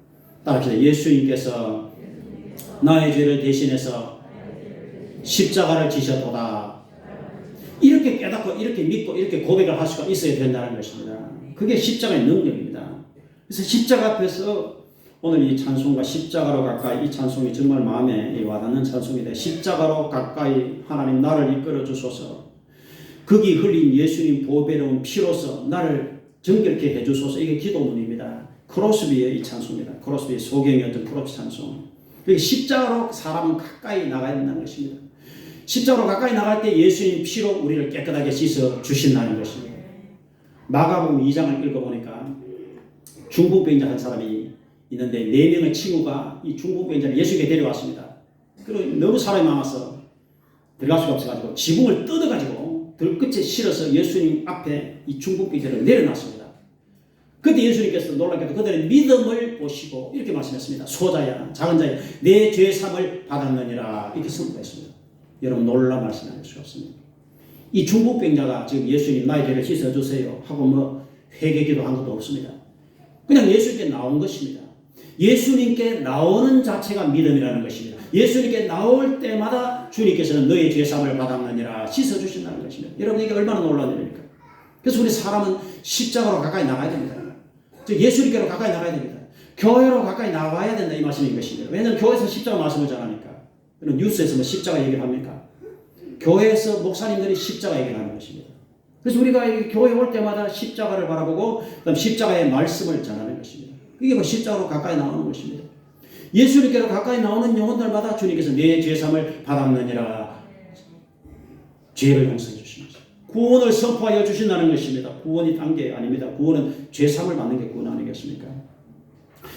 따라합시다. 예수님께서 나의 죄를 대신해서 십자가를 지셨도다. 이렇게 깨닫고 이렇게 믿고 이렇게 고백을 할 수가 있어야 된다는 것입니다. 그게 십자가의 능력입니다. 그래서 십자가 앞에서 오늘 이 찬송과 십자가로 가까이, 이 찬송이 정말 마음에 와닿는 찬송이다. 십자가로 가까이 하나님 나를 이끌어 주소서. 거기 흘린 예수님 보배로운 피로서 나를 정결케 해주소서. 이게 기도문입니다. 크로스비의 이 찬송입니다. 크로스비의 소경의 어떤 크로스 찬송. 십자가로 사람은 가까이 나가야 된다는 것입니다. 십자가로 가까이 나갈 때 예수님 피로 우리를 깨끗하게 씻어 주신다는 것입니다. 마가복음 2장을 읽어보니까 중풍병자 한 사람이 있는데 4명의 친구가 이 중풍병자를 예수님께 데려왔습니다. 그리고 너무 사람이 많아서 들어갈 수가 없어가지고 지붕을 뜯어가지고 들끝에 실어서 예수님 앞에 이 중풍병자를 내려놨습니다. 그때 예수님께서 놀랍게도 그들의 믿음을 보시고 이렇게 말씀했습니다. 소자야, 작은 자야, 내 죄삼을 받았느니라. 이렇게 선포했습니다. 여러분 놀라운 말씀 아닐 수 없습니다. 이 중풍병자가 지금 예수님 나의 죄를 씻어주세요 하고 뭐 회개기도 한 것도 없습니다. 그냥 예수님께 나온 것입니다. 예수님께 나오는 자체가 믿음이라는 것입니다. 예수님께 나올 때마다 주님께서는 너의 죄삼을 받았느니라 씻어주신다는 것입니다. 여러분 이게 얼마나 놀라운 일입니까? 그래서 우리 사람은 십자가로 가까이 나가야 됩니다. 즉 예수님께로 가까이 나가야 됩니다. 교회로 가까이 나와야 된다 이 말씀인 것입니다. 왜냐하면 교회에서 십자가 말씀을 전하니까. 뉴스에서 뭐 십자가 얘기를 합니까? 교회에서 목사님들이 십자가 얘기를 하는 것입니다. 그래서 우리가 교회 올 때마다 십자가를 바라보고 그다음 십자가의 말씀을 전하는 것입니다. 이게 뭐 십자가로 가까이 나오는 것입니다. 예수님께로 가까이 나오는 영혼들마다 주님께서 내 죄삼을 받았느니라 죄를 용서해 주십니다. 구원을 선포하여 주신다는 것입니다. 구원이 단 게 아닙니다. 구원은 죄삼을 받는 게 구원 아니겠습니까?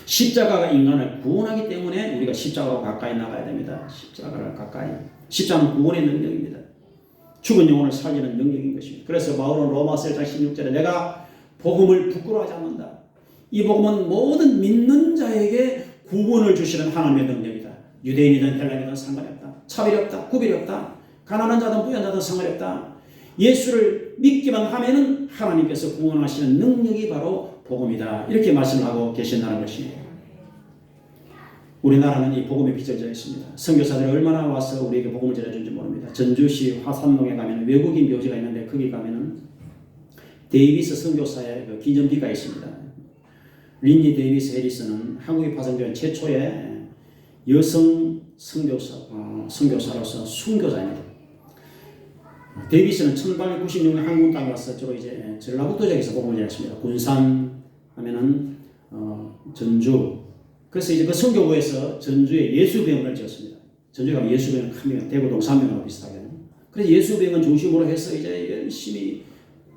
십자가가 인간을 구원하기 때문에 우리가 십자가로 가까이 나가야 됩니다. 십자가를 가까이. 십자가는 구원의 능력입니다. 죽은 영혼을 살리는 능력인 것입니다. 그래서 바울은 로마서 1장 16절에 내가 복음을 부끄러워하지 않는다. 이 복음은 모든 믿는 자에게 구원을 주시는 하나님의 능력이다. 유대인이든 헬라인이든 상관이 없다. 차별이 없다. 구별이 없다. 가난한 자든 부유한 자든 상관이 없다. 예수를 믿기만 하면은 하나님께서 구원하시는 능력이 바로 복음이다. 이렇게 말씀을 하고 계신다는 것입니다. 우리나라는 이 복음에 빚어져 있습니다. 선교사들이 얼마나 와서 우리에게 복음을 전해주는지 모릅니다. 전주시 화산동에 가면 외국인 묘지가 있는데 거기 가면은 데이비스 선교사의 그 기념비가 있습니다. 린니 데이비스 해리스는 한국에 파송된 최초의 여성 선교사로서 순교자입니다. 데이비스는 1896년 한국 땅에 와서 주로 이제 전라북도 지역에서 복음을 전했습니다. 군산 하면은 전주. 그래서 이제 그 선교부에서 전주에 예수병원을 지었습니다. 전주에 가면 예수병원 크면 대구 동산병원하고 비슷하게. 그래서 예수병원 중심으로 해서 이제 열심히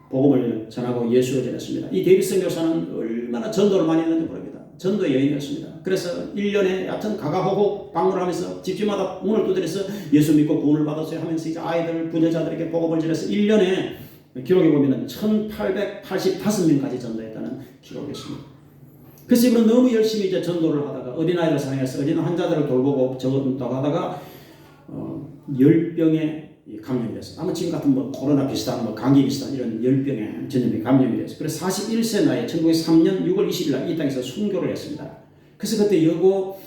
복음을 전하고 예수를 전했습니다. 이 데이비스 선교사는 얼마나 전도를 많이 했는지 모릅니다. 전도의 여인이었습니다. 그래서 1년에 하여튼 가가호곡 방문을 하면서 집집마다 문을 두드려서 예수 믿고 구원을 받았어요 하면서 이제 아이들, 부녀자들에게 복음을 전해서 1년에 기록에 보면 1885명까지 전도했다는 기록이 있습니다. 그래서 이분은 너무 열심히 이제 전도를 하다가 어린아이를 사랑해서 어린 환자들을 돌보고 전도하고 하다가 열병에 감염이 됐어요. 아마 지금 같은 뭐 코로나 비슷한 뭐 감기 비슷한 이런 열병에 전염병 감염이 됐어요. 그래서 41세 나이에 1903년 6월 20일 날 이 땅에서 순교를 했습니다. 그래서 그때 여고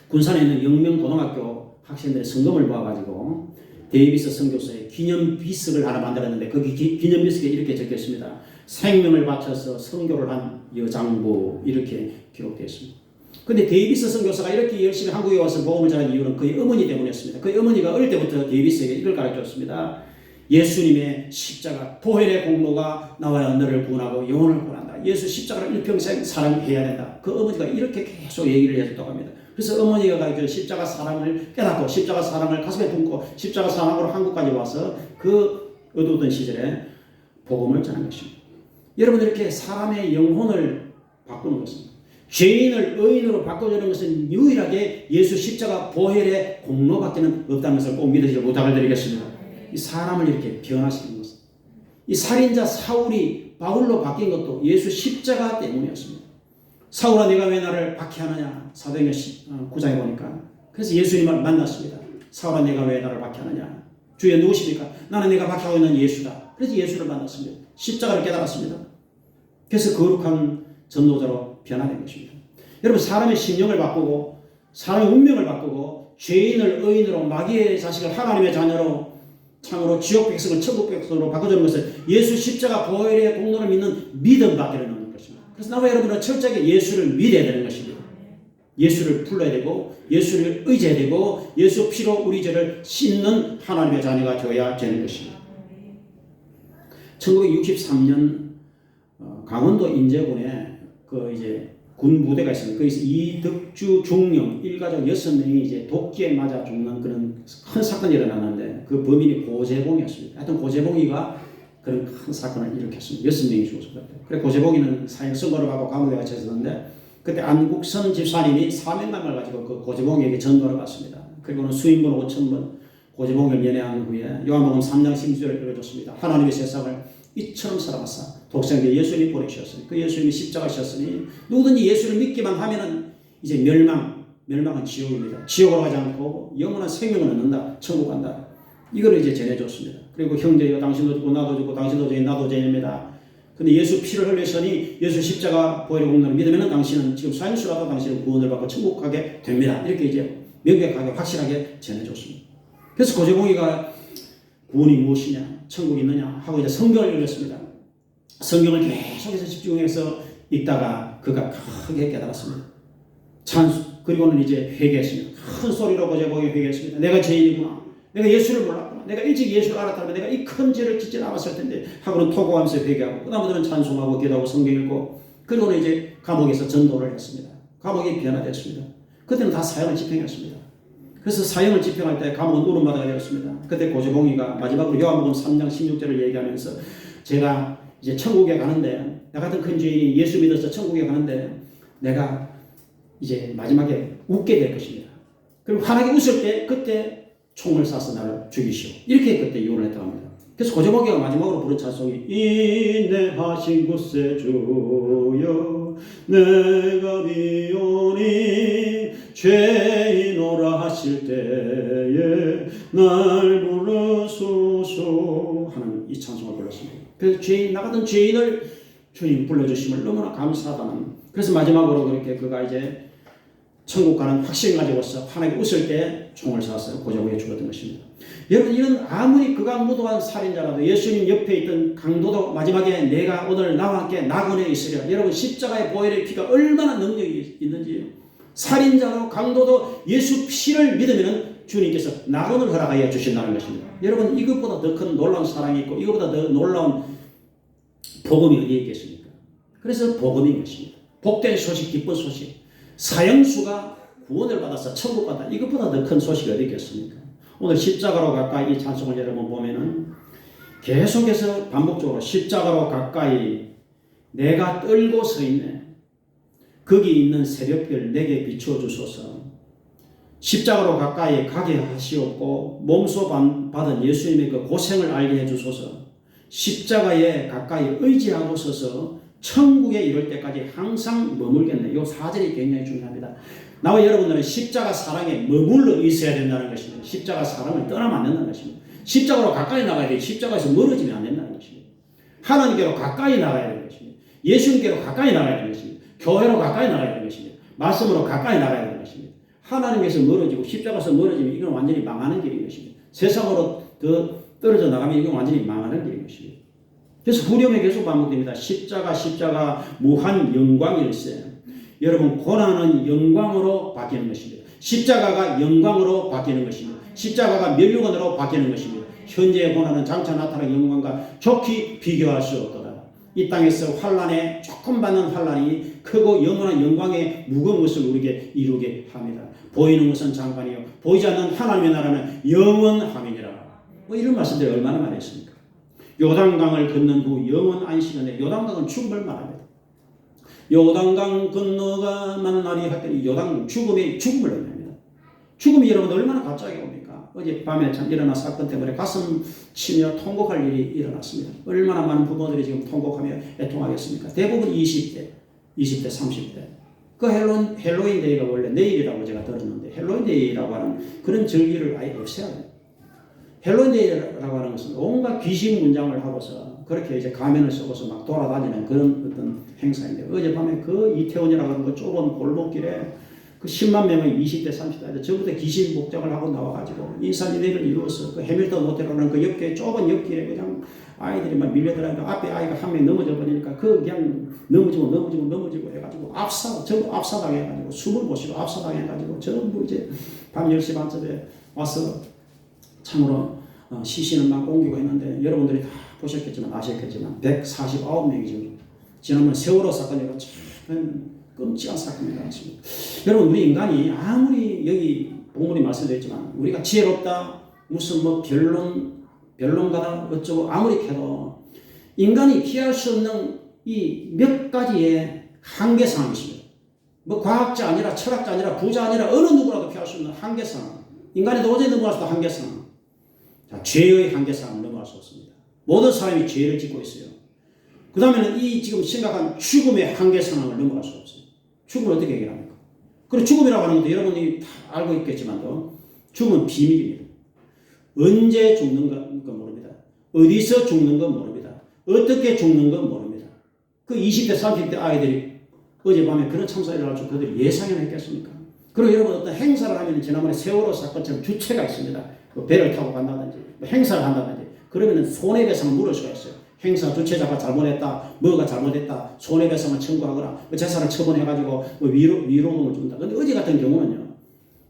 군산에 있는 영명고등학교 학생들의 성금을 모아가지고 데이비스 선교사의 기념비석을 하나 만들었는데 거기 기념비석에 이렇게 적혀있습니다. 생명을 바쳐서 선교를 한 여장부 이렇게 기록되어 있습니다. 근데 데이비스 선교사가 이렇게 열심히 한국에 와서 복음을 전한 이유는 그의 어머니 때문이었습니다. 그의 어머니가 어릴 때부터 데이비스에게 이걸 가르쳐줬습니다. 예수님의 십자가 보혈의 공로가 나와야 너를 구원하고 영혼을 구원한다. 예수 십자가를 일평생 사랑해야 된다. 그 어머니가 이렇게 계속 얘기를 해줬다고 합니다. 그래서 어머니가 가르쳐 십자가 사랑을 깨닫고 십자가 사랑을 가슴에 품고 십자가 사랑으로 한국까지 와서 그 어두웠던 시절에 복음을 전한 것입니다. 여러분 이렇게 사람의 영혼을 바꾸는 것입니다. 죄인을 의인으로 바꿔주는 것은 유일하게 예수 십자가 보혈의 공로밖에는 없다는 것을 꼭 믿으시고 부탁을 드리겠습니다. 이 사람을 이렇게 변화시키는 것은 이 살인자 사울이 바울로 바뀐 것도 예수 십자가 때문이었습니다. 사울아 네가 왜 나를 박해하느냐 사도행전 9장에 보니까 그래서 예수님을 만났습니다. 사울아 네가 왜 나를 박해하느냐 주여 누구십니까? 나는 내가 박해하고 있는 예수다. 그래서 예수를 만났습니다. 십자가를 깨달았습니다. 그래서 거룩한 전도자로 변화된 것입니다. 여러분, 사람의 심령을 바꾸고 사람의 운명을 바꾸고 죄인을 의인으로 마귀의 자식을 하나님의 자녀로 참으로 지옥 백성을 천국 백성으로 바꿔주는 것은 예수 십자가 보혈의 공로를 믿는 믿음밖에 없는 것입니다. 그래서 나와 여러분은 철저하게 예수를 믿어야 되는 것입니다. 예수를 불러야 되고 예수를 의지해야 되고 예수 피로 우리 죄를 씻는 하나님의 자녀가 되어야 되는 것입니다. 1963년 강원도 인제군에 군 부대가 있습니다. 거기서 이덕주 중령 일가족 6명이 이제 독기에 맞아 죽는 그런 큰 사건이 일어났는데 그 범인이 고재봉이었습니다. 하여튼 고재봉이가 그런 큰 사건을 일으켰습니다. 6명이 죽었습니다. 그래 고재봉이는 사형 선고를 받고 감옥에 갇혔었는데 그때 안국선 집사님이 사명감을 가지고 그 고재봉에게 전도를 받습니다. 그리고는 수인분 5,000번 고재봉을 연애한 후에 요한복음 3장 16절을 읽어줬습니다. 하나님의 세상을 이처럼 사랑하사 독생자 예수님이 보내주셨으니 그 예수님이 십자가셨으니 누구든지 예수를 믿기만 하면은 이제 멸망은 지옥입니다. 지옥으로 가지 않고 영원한 생명을 얻는다. 천국 간다. 이걸 이제 전해줬습니다. 그리고 형제여 당신도 죽고 나도 죽고 당신도 죄인 나도 죄인입니다. 근데 예수 피를 흘렸으니 예수 십자가 보혈의 공로를 믿으면 당신은 지금 사형수라도 당신은 구원을 받고 천국 가게 됩니다. 이렇게 이제 명백하게 확실하게 전해줬습니다. 그래서 고재봉이가 구원이 무엇이냐 천국이 있느냐 하고 이제 성경을 읽었습니다. 성경을 계속해서 집중해서 읽다가 그가 크게 깨달았습니다. 그리고는 이제 회개했습니다. 큰 소리로 고재봉이 회개했습니다. 내가 죄인이구나. 내가 예수를 몰랐구나. 내가 일찍 예수를 알았다면 내가 이 큰 죄를 짓지 않았을 텐데 하고는 토고하면서 회개하고 그 다음부터는 찬송하고 기도하고 성경 읽고 그리고는 이제 감옥에서 전도를 했습니다. 감옥이 변화됐습니다. 그때는 다 사형을 집행했습니다. 그래서 사형을 집행할 때 감옥은 울음바다가 되었습니다. 그때 고재봉이가 마지막으로 요한복음 3장 16절을 얘기하면서 제가 이제 천국에 가는데 나 같은 큰 죄인이 예수 믿어서 천국에 가는데 내가 이제 마지막에 웃게 될 것입니다. 그리고 환하게 웃을 때 그때 총을 쏴서 나를 죽이시오. 이렇게 그때 유언을 했다고 합니다. 그래서 고재봉이가 마지막으로 부른 찬송이 인내하신 곳에 주여 내가 비오니 죄인오라 하실 때에 날 부르소서 하는 이 찬송을 불렀습니다. 그래서 나 같은 죄인을 주님 불러주심을 너무나 감사하다는 그래서 마지막으로 그렇게 그가 이제 천국 가는 확신을 가지고서 환하게 웃을 때 총을 쏴서 고재봉이 죽었던 것입니다. 여러분 이런 아무리 그가 무도한 살인자라도 예수님 옆에 있던 강도도 마지막에 내가 오늘 나와 함께 낙원에 있으려 여러분 십자가의 보혈의 피가 얼마나 능력이 있는지 살인자로 강도도 예수 피를 믿으면 주님께서 낙원을 허락하여 주신다는 것입니다. 여러분 이것보다 더 큰 놀라운 사랑이 있고 이것보다 더 놀라운 복음이 어디에 있겠습니까? 그래서 복음인 것입니다. 복된 소식 기쁜 소식 사형수가 구원을 받아서 천국 간다. 이것보다 더 큰 소식이 어디 있겠습니까? 오늘 십자가로 가까이 이 찬송을 여러분 보면은 계속해서 반복적으로 십자가로 가까이 내가 떨고 서 있네. 거기 있는 새벽별 내게 비춰주소서. 십자가로 가까이 가게 하시옵고 몸소 받은 예수님의 그 고생을 알게 해주소서. 십자가에 가까이 의지하고 서서 천국에 이를 때까지 항상 머물겠네. 이 4절이 굉장히 중요합니다. 나와 여러분들은 십자가 사랑에 머물러 있어야 된다는 것입니다. 십자가 사랑을 떠나면 안 된다는 것입니다. 십자가로 가까이 나가야 돼요. 십자가에서 멀어지면 안 된다는 것입니다. 하나님께로 가까이 나가야 되는 것입니다. 예수님께로 가까이 나가야 되는 것입니다. 교회로 가까이 나가야 되는 것입니다. 말씀으로 가까이 나가야 되는 것입니다. 하나님께서 멀어지고 십자가에서 멀어지면 이건 완전히 망하는 길인 것입니다. 세상으로 더 떨어져 나가면 이건 완전히 망하는 길인 것입니다. 그래서 후렴에 계속 반복됩니다. 십자가 무한 영광일세. 여러분 고난은 영광으로 바뀌는 것입니다. 십자가가 영광으로 바뀌는 것입니다. 십자가가 멸류관으로 바뀌는 것입니다. 현재의 고난은 장차 나타날 영광과 좋게 비교할 수 없도다. 이 땅에서 환난에 조금 받는 환난이 크고 영원한 영광의 무거운 것을 우리에게 이루게 합니다. 보이는 것은 잠깐이요 보이지 않는 하나님의 나라는 영원함이니라. 이런 말씀들이 얼마나 많이 있습니까? 요단강을 건넌 후 영원 안식은에 요단강은 죽음을 말합니다. 요단강 건너가 만나리 하더니 요단강 죽음을 의미합니다. 죽음이 여러분 얼마나 갑자기 옵니까? 어제 밤에 참 일어난 사건 때문에 가슴 치며 통곡할 일이 일어났습니다. 얼마나 많은 부모들이 지금 통곡하며 애통하겠습니까? 대부분 20대, 30대. 그 헬로윈 데이가 원래 내일이라고 제가 들었는데 헬로윈 데이라고 하는 그런 절기를 아예 없애야 돼요. 헬로윈 데이라고 하는 것은 온갖 귀신 문장을 하고서 그렇게 이제 가면을 쓰고서 막 돌아다니는 그런 어떤 행사인데 어젯밤에 그 이태원이라고 하는 그 좁은 골목길에 그 10만 명의 20대 30대 전부 다 귀신 목장을 하고 나와가지고 인산인해를 이루어서 그 해밀턴 호텔이라는 그 옆에 좁은 옆길에 그냥 아이들이 막 밀려들어가니까 앞에 아이가 한 명 넘어져 버리니까 그 그냥 넘어지고 해가지고 전부 압사당해가지고 숨을 못 쉬고 압사당해가지고 전부 이제 밤 10시 반쯤에 와서 참으로 시신을 막 옮기고 했는데 여러분들이 다 보셨겠지만 아셨겠지만 149명이 지금 지난번 세월호 사건이고 참 끔찍한 사건이 나왔습니다. 여러분 우리 인간이 아무리 여기 본문이 말씀드렸지만 우리가 지혜롭다 무슨 뭐 변론가다 어쩌고 아무리 해도 인간이 피할 수 없는 이 몇 가지의 한계상이 있습니다. 뭐 과학자 아니라 철학자 아니라 부자 아니라 어느 누구라도 피할 수 없는 한계상 인간이 도저히 넘어갈 수 없는 한계상 자, 죄의 한계상을 넘어갈 수 없습니다. 모든 사람이 죄를 짓고 있어요. 그 다음에는 이 지금 심각한 죽음의 한계상을 넘어갈 수 없어요. 죽음을 어떻게 해결합니까? 그리고 죽음이라고 하는 것도 여러분이 다 알고 있겠지만도 죽음은 비밀입니다. 언제 죽는 건 모릅니다. 어디서 죽는 건 모릅니다. 어떻게 죽는 건 모릅니다. 그 20대 30대 아이들이 어젯밤에 그런 참사가 일어날 줄 그들이 예상이나 했겠습니까? 그리고 여러분 어떤 행사를 하면 지난번에 세월호 사건처럼 주체가 있습니다. 뭐 배를 타고 간다든지 뭐 행사를 한다든지 그러면 손해배상을 물을 수가 있어요. 행사 주최자가 잘못했다, 뭐가 잘못했다, 손해배상을 청구하거나 뭐 재산을 처분해가지고 뭐 위로금을 준다. 근데 어제 같은 경우는요,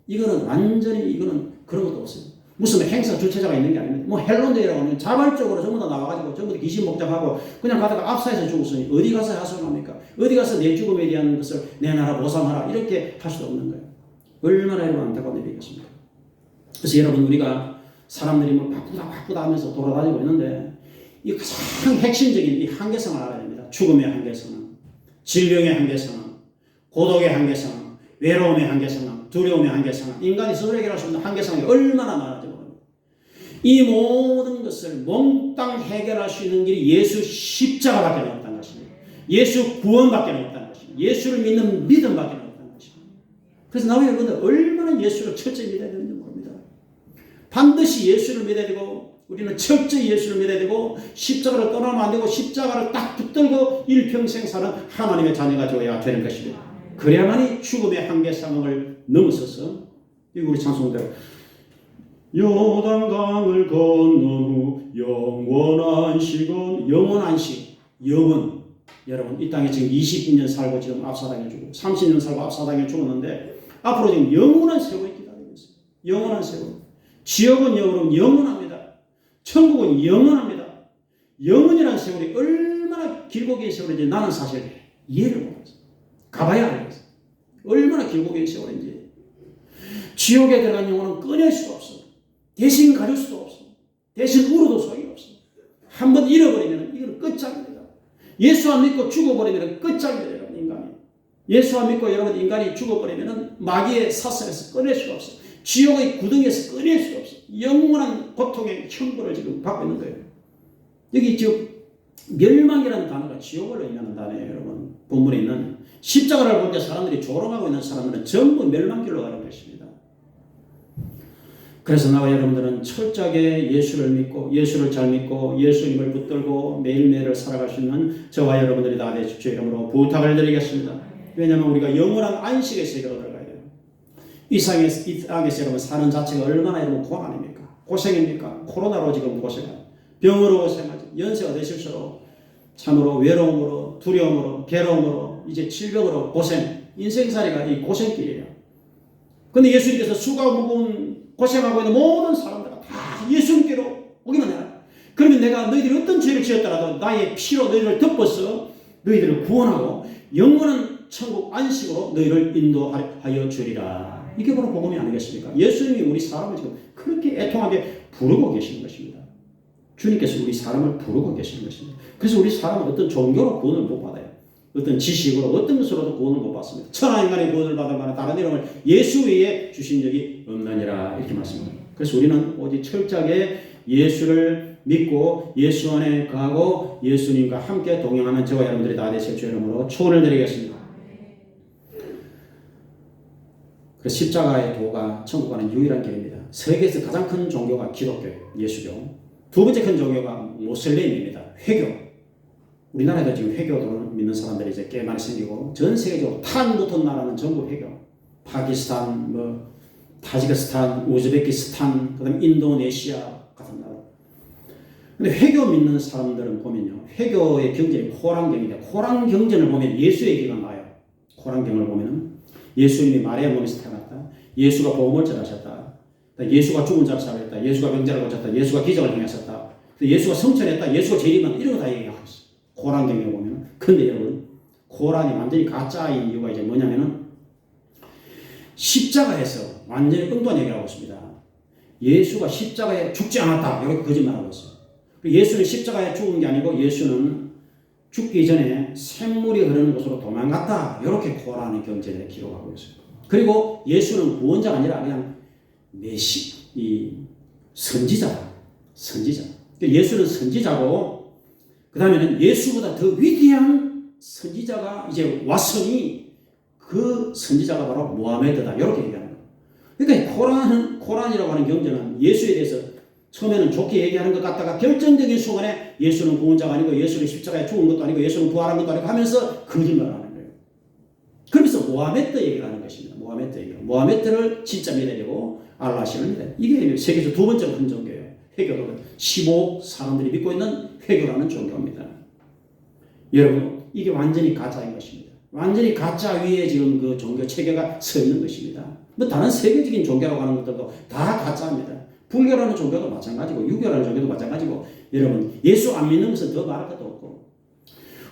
이거는 완전히 이거는 그런 것도 없어요. 무슨 행사 주최자가 있는 게 아닙니다. 뭐 헬론데이라고 하면 자발적으로 전부 다 나와가지고 전부 다 귀신 목장하고 그냥 가다가 압사해서 죽었으니 어디 가서 하소연합니까? 어디 가서 내 죽음에 대한 것을 내놔라 보상하라 이렇게 할 수도 없는 거예요. 얼마나 여러분 안타까운 일이겠습니까? 그래서 여러분 우리가 사람들이 뭐 바쁘다 하면서 돌아다니고 있는데 이 가장 핵심적인 이 한계성을 알아야 됩니다. 죽음의 한계성은, 질병의 한계성은, 고독의 한계성은, 외로움의 한계성은, 두려움의 한계성은, 인간이 스스로 해결할 수 없는 한계성이 얼마나 많은지 모릅니다. 이 모든 것을 몽땅 해결할 수 있는 길이 예수 십자가밖에 없다는 것입니다. 예수 구원밖에 없다는 것입니다. 예수를 믿는 믿음밖에 없다는 것입니다. 그래서 나와 여러분들 얼마나 예수를 철저히 믿어야 되는지 모릅니다. 반드시 예수를 믿어야 되고 우리는 철저히 예수를 믿어야 되고 십자가를 떠나면 안 되고 십자가를 딱 붙들고 일평생 사는 하나님의 자녀가 되어야 되는 것입니다. 그래야만이 죽음의 한계상을 넘어서서 우리 찬송대로 요단강을 건넌 후 영원한 시간 영원한 시 영원 여러분 이 땅에 지금 20년 살고 지금 압사당해 주고 30년 살고 압사당해 죽었는데 앞으로 지금 영원한 세월이 기다리고 있어요. 영원한 세월 지옥은 영원합니다. 천국은 영원합니다. 영원이라는 세월이 얼마나 길고 긴 세월인지 나는 사실 이해를 못했어요. 가봐야 알겠어요. 얼마나 길고 긴 세월인지. 지옥에 들어간 영혼은 꺼낼 수가 없어. 대신 가질 수도 없어. 대신 울어도 소용이 없어. 한번 잃어버리면 이건 끝장입니다. 예수 안 믿고 죽어버리면 끝장입니다. 여러분 인간이. 예수 안 믿고 여러분 인간이 죽어버리면 마귀의 사슬에서 꺼낼 수가 없어. 지옥의 구덩이에서 꺼낼 수가 없어. 영원한 고통의 형벌을 지금 받고 있는 거예요. 여기 지금 멸망이라는 단어가 지옥을 의미하는 단어예요. 여러분 본문에 있는 십자가를 볼 때 사람들이 조롱하고 있는 사람들은 전부 멸망길로 가는 것입니다. 그래서 나와 여러분들은 철저하게 예수를 믿고 예수를 잘 믿고 예수님을 붙들고 매일매일을 살아갈 수 있는 저와 여러분들이 다 되십시오. 이름으로 부탁을 드리겠습니다. 왜냐하면 우리가 영원한 안식의 세계로 들어가야 돼요. 이 땅에서 여러분 사는 자체가 얼마나 여러분 고난입니까? 고생입니까? 코로나로 지금 고생하고 병으로 고생하죠. 연세가 되실수록 참으로 외로움으로 두려움으로 괴로움으로 이제 질병으로 고생 인생살이가 이 고생길이에요. 근데 예수님께서 수가 무거운 고생하고 있는 모든 사람들은 다 예수님께로 오기만 해라. 그러면 내가 너희들이 어떤 죄를 지었더라도 나의 피로 너희를 덮어서 너희들을 구원하고 영원한 천국 안식으로 너희를 인도하여 주리라. 이게 바로 복음이 아니겠습니까? 예수님이 우리 사람을 지금 그렇게 애통하게 부르고 계시는 것입니다. 주님께서 우리 사람을 부르고 계시는 것입니다. 그래서 우리 사람은 어떤 종교로 구원을 못 받아요. 어떤 지식으로 어떤 것으로도 구원을 못 받습니다. 천하 인간의 구원을 받을 만한 다른 이름을 예수 외에 주신 적이 없느니라 이렇게 말씀합니다. 그래서 우리는 오직 철저하게 예수를 믿고 예수 안에 거하고 예수님과 함께 동행하는 저와 여러분들이 다 되실 주 이름으로 축원을 드리겠습니다. 그래서 십자가의 도가 천국 가는 유일한 길입니다. 세계에서 가장 큰 종교가 기독교예요. 예수교. 두 번째 큰 종교가 모슬림입니다. 회교. 우리나라에도 지금 회교를 믿는 사람들이 이제 꽤 많이 생기고 전 세계적으로 탄 붙은 나라는 전부 회교. 파키스탄, 뭐 타지키스탄, 우즈베키스탄, 그다음 인도네시아 같은 나라. 근데 회교 믿는 사람들은 보면요, 회교의 경전이 코란경인데 코란 경전을 보면 예수 얘기가 나와요. 코란경을 보면은 예수님이 마리아 몸에서 태어났다. 예수가 복음을 전하셨다. 예수가 죽은 자를 살렸다. 예수가 병자를 고쳤다. 예수가 기적을 행하셨다. 예수가 성천했다. 예수가 재림한다. 이런 거 다 얘기하고 있어. 코란경에 보면은. 근데 여러분, 코란이 완전히 가짜인 이유가 이제 뭐냐면은 십자가에서 완전히 엉뚱한 얘기를 하고 있습니다. 예수가 십자가에 죽지 않았다. 이렇게 거짓말하고 있어요. 예수는 십자가에 죽은 게 아니고 예수는 죽기 전에 샘물이 흐르는 곳으로 도망갔다. 이렇게 코란의 경전에 기록하고 있어요. 그리고 예수는 구원자가 아니라 그냥 이 선지자다. 선지자. 예수는 선지자고 그 다음에는 예수보다 더 위대한 선지자가 이제 왔으니 그 선지자가 바로 모하메드다. 이렇게 얘기하는 거예요. 그러니까 코란이라고 하는 경전은 예수에 대해서 처음에는 좋게 얘기하는 것 같다가 결정적인 순간에 예수는 구원자가 아니고 예수는 십자가에 죽은 것도 아니고 예수는 부활한 것도 아니고 하면서 거짓말을 하는 거예요. 그러면서 모하메드 얘기를 하는 것입니다. 모하메드 얘기를. 모하메드를 진짜 믿어야 되고 알라신을 믿어야 돼요. 이게 세계에서 두 번째로 큰 종교예요. 회교도 15억 사람들이 믿고 있는 회교라는 종교입니다. 여러분, 이게 완전히 가짜인 것입니다. 완전히 가짜 위에 지금 그 종교 체계가 서 있는 것입니다. 뭐 다른 세계적인 종교라고 하는 것들도 다 가짜입니다. 불교라는 종교도 마찬가지고 유교라는 종교도 마찬가지고 여러분 예수 안 믿는 것은 더 말할 것도 없고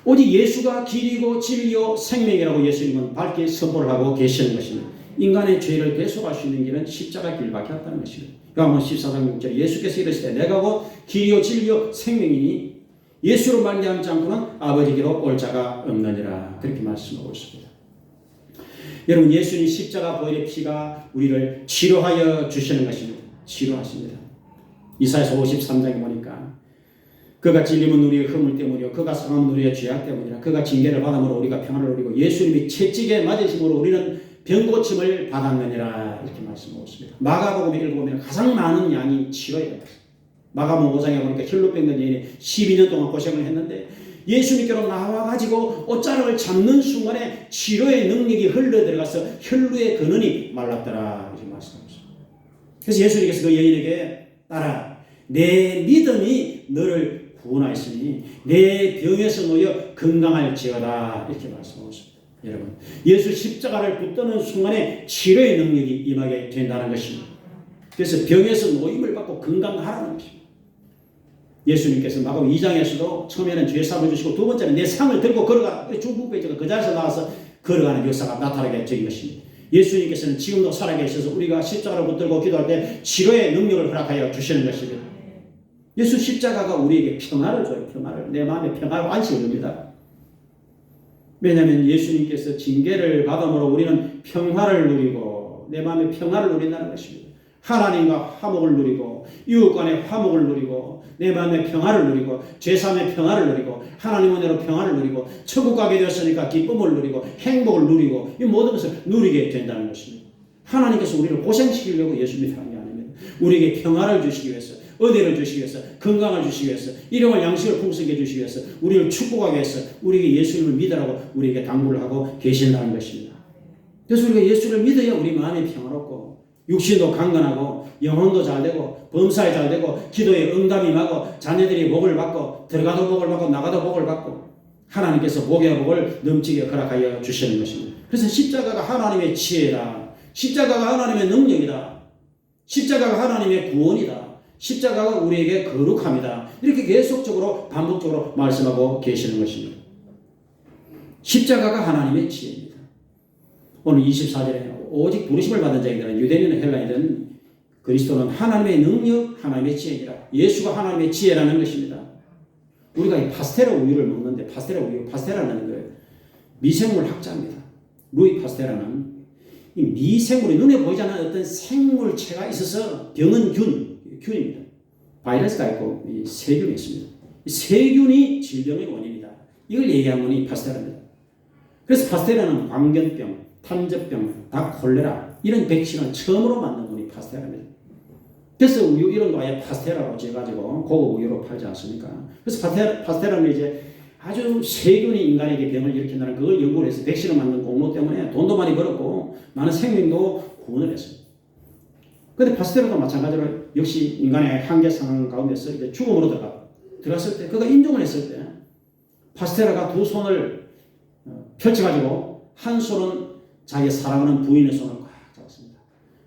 오직 예수가 길이고 진리요 생명이라고 예수님은 밝게 선포를 하고 계시는 것입니다. 인간의 죄를 대속할 수 있는 길은 십자가 길밖에 없다는 것입니다. 요한복음 14장 6절에 예수께서 이르시되 내가 곧 길이요 진리요 생명이니 예수로 말미암지 않고는 아버지께로 올 자가 없느니라. 그렇게 말씀하고 있습니다. 여러분 예수님 십자가 보혈의 피가 우리를 치료하여 주시는 것입니다. 치료하십니다. 이사야서 53장에 보니까 그가 찔림은 우리의 허물 때문이요 그가 상함은 우리의 죄악 때문이라. 그가 징계를 받음으로 우리가 평안을 누리고 예수님이 채찍에 맞으심으로 우리는 병고침을 받았느니라. 이렇게 말씀하고 있습니다. 마가복음에 읽어보면 가장 많은 양이 치료에 받았습니다. 마가복음 5장에 보니까 혈루 병든 여인이 12년 동안 고생을 했는데 예수님께로 나와가지고 옷자락을 잡는 순간에 치료의 능력이 흘러들어가서 혈루의 근원이 말랐더라. 이렇게 말씀하고 있습니다. 그래서 예수님께서 그 여인에게 따라 내 믿음이 너를 구원하였으니 내 병에서 놓여 건강할지어다. 이렇게 말씀하고 있습니다. 여러분 예수 십자가를 붙드는 순간에 치료의 능력이 임하게 된다는 것입니다. 그래서 병에서 노임을 받고 건강하라는 것입니다. 예수님께서 마가복음 2장에서도 처음에는 죄 사함을 주시고 두 번째는 내 상을 들고 걸어가 중풍병자가 그 자리에서 나와서 걸어가는 역사가 나타나게 된 것입니다. 예수님께서는 지금도 살아계셔서 우리가 십자가를 붙들고 기도할 때 치료의 능력을 허락하여 주시는 것입니다. 예수 십자가가 우리에게 평화를 줘요. 평화를. 내 마음에 평화와 안식을 줍니다. 왜냐하면 예수님께서 징계를 받음으로 우리는 평화를 누리고 내 마음에 평화를 누린다는 것입니다. 하나님과 화목을 누리고 이웃 간의 화목을 누리고 내 마음의 평화를 누리고 죄사함의 평화를 누리고 하나님 은혜로 평화를 누리고 천국 가게 되었으니까 기쁨을 누리고 행복을 누리고 이 모든 것을 누리게 된다는 것입니다. 하나님께서 우리를 고생시키려고 예수님이 사는 게 아닙니다. 우리에게 평화를 주시기 위해서 은혜를 주시기 위해서 건강을 주시기 위해서 일용할 양식을 풍성하게 주시기 위해서 우리를 축복하기 위해서 우리에게 예수님을 믿으라고 우리에게 당부를 하고 계신다는 것입니다. 그래서 우리가 예수를 믿어야 우리 마음이 평화롭고 육신도 강건하고 영혼도 잘되고 범사에 잘되고 기도에 응답이 임하고 자녀들이 복을 받고 들어가도 복을 받고 나가도 복을 받고 하나님께서 복의 복을 넘치게 허락하여 주시는 것입니다. 그래서 십자가가 하나님의 지혜다. 십자가가 하나님의 능력이다. 십자가가 하나님의 구원이다. 십자가가 우리에게 거룩함이다. 이렇게 계속적으로 반복적으로 말씀하고 계시는 것입니다. 십자가가 하나님의 지혜입니다. 오늘 24절에 오직 부르심을 받은 자이든 유대인이든 헬라인이든 그리스도는 하나님의 능력, 하나님의 지혜이라. 예수가 하나님의 지혜라는 것입니다. 우리가 이 파스텔라 우유를 먹는데 파스텔라는 그 미생물 학자입니다. 루이 파스텔라는 이 미생물이 눈에 보이지 않는 어떤 생물체가 있어서 병은 균입니다. 바이러스가 있고 이 세균이 있습니다. 이 세균이 질병의 원인이다. 이걸 얘기한 분이 파스텔라입니다. 그래서 파스텔라는 광견병, 탄저병, 다 콜레라 이런 백신을 처음으로 만든 분이 파스텔라입니다. 그래서 우유 이름도 아예 파스테라로 지어가지고 고급 우유로 팔지 않습니까? 그래서 파스테라는 이제 아주 세균이 인간에게 병을 일으킨다는 그걸 연구를 해서 백신을 만든 공로 때문에 돈도 많이 벌었고 많은 생명도 구원을 했습니다. 그런데 파스테라도 마찬가지로 역시 인간의 한계 상황 가운데서 이제 죽음으로 들어갔을 때 그가 인종을 했을 때 파스테라가 두 손을 펼쳐가지고 한 손은 자기 사랑하는 부인의 손을 꽉 잡았습니다.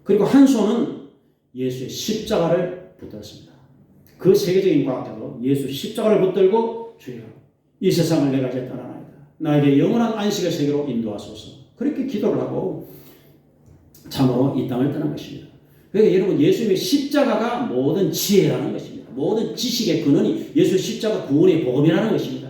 그리고 한 손은 예수의 십자가를 붙들었습니다. 그 세계적인 과학자도 예수 십자가를 붙들고 주여 이 세상을 내가 이제 떠나나이다. 나에게 영원한 안식의 세계로 인도하소서. 그렇게 기도를 하고 참으로 이 땅을 떠난 것입니다. 그러니까 여러분 예수님의 십자가가 모든 지혜라는 것입니다. 모든 지식의 근원이 예수 십자가 구원의 복음이라는 것입니다.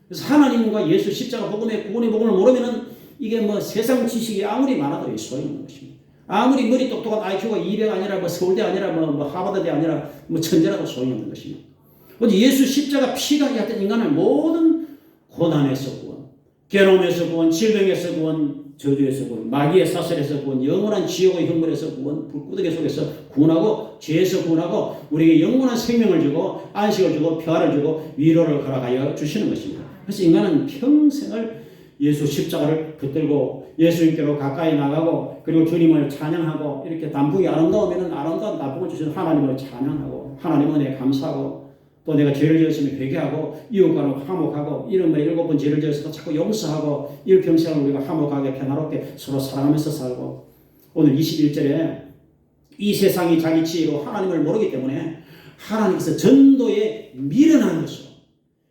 그래서 하나님과 예수 십자가 복음의 구원의 복음을 모르면은 이게 뭐 세상 지식이 아무리 많아도 소용없는 것입니다. 아무리 머리 똑똑한 IQ가 200 아니라 뭐 서울대 아니라 뭐 하버드대 아니라 뭐 천재라도 소용없는 것입니다. 어제 예수 십자가 피가 하여튼 인간을 모든 고난에서 구원, 괴로움에서 구원, 질병에서 구원, 저주에서 구원, 마귀의 사슬에서 구원, 영원한 지옥의 형벌에서 구원, 불구덩이 속에서 구원하고 죄에서 구원하고 우리에게 영원한 생명을 주고 안식을 주고 평화를 주고 위로를 허락하여 주시는 것입니다. 그래서 인간은 평생을 예수 십자가를 붙들고 예수님께로 가까이 나가고 그리고 주님을 찬양하고 이렇게 단풍이 아름다우면 아름다운 단풍을 주신 하나님을 찬양하고 하나님 은혜에 감사하고 또 내가 죄를 지었으면 회개하고 이웃과는 화목하고 이런 7번 죄를 지었어도 자꾸 용서하고 일평생을 우리가 화목하게 평화롭게 서로 사랑하면서 살고 오늘 21절에 이 세상이 자기 지혜로 하나님을 모르기 때문에 하나님께서 전도에 미련한 것으로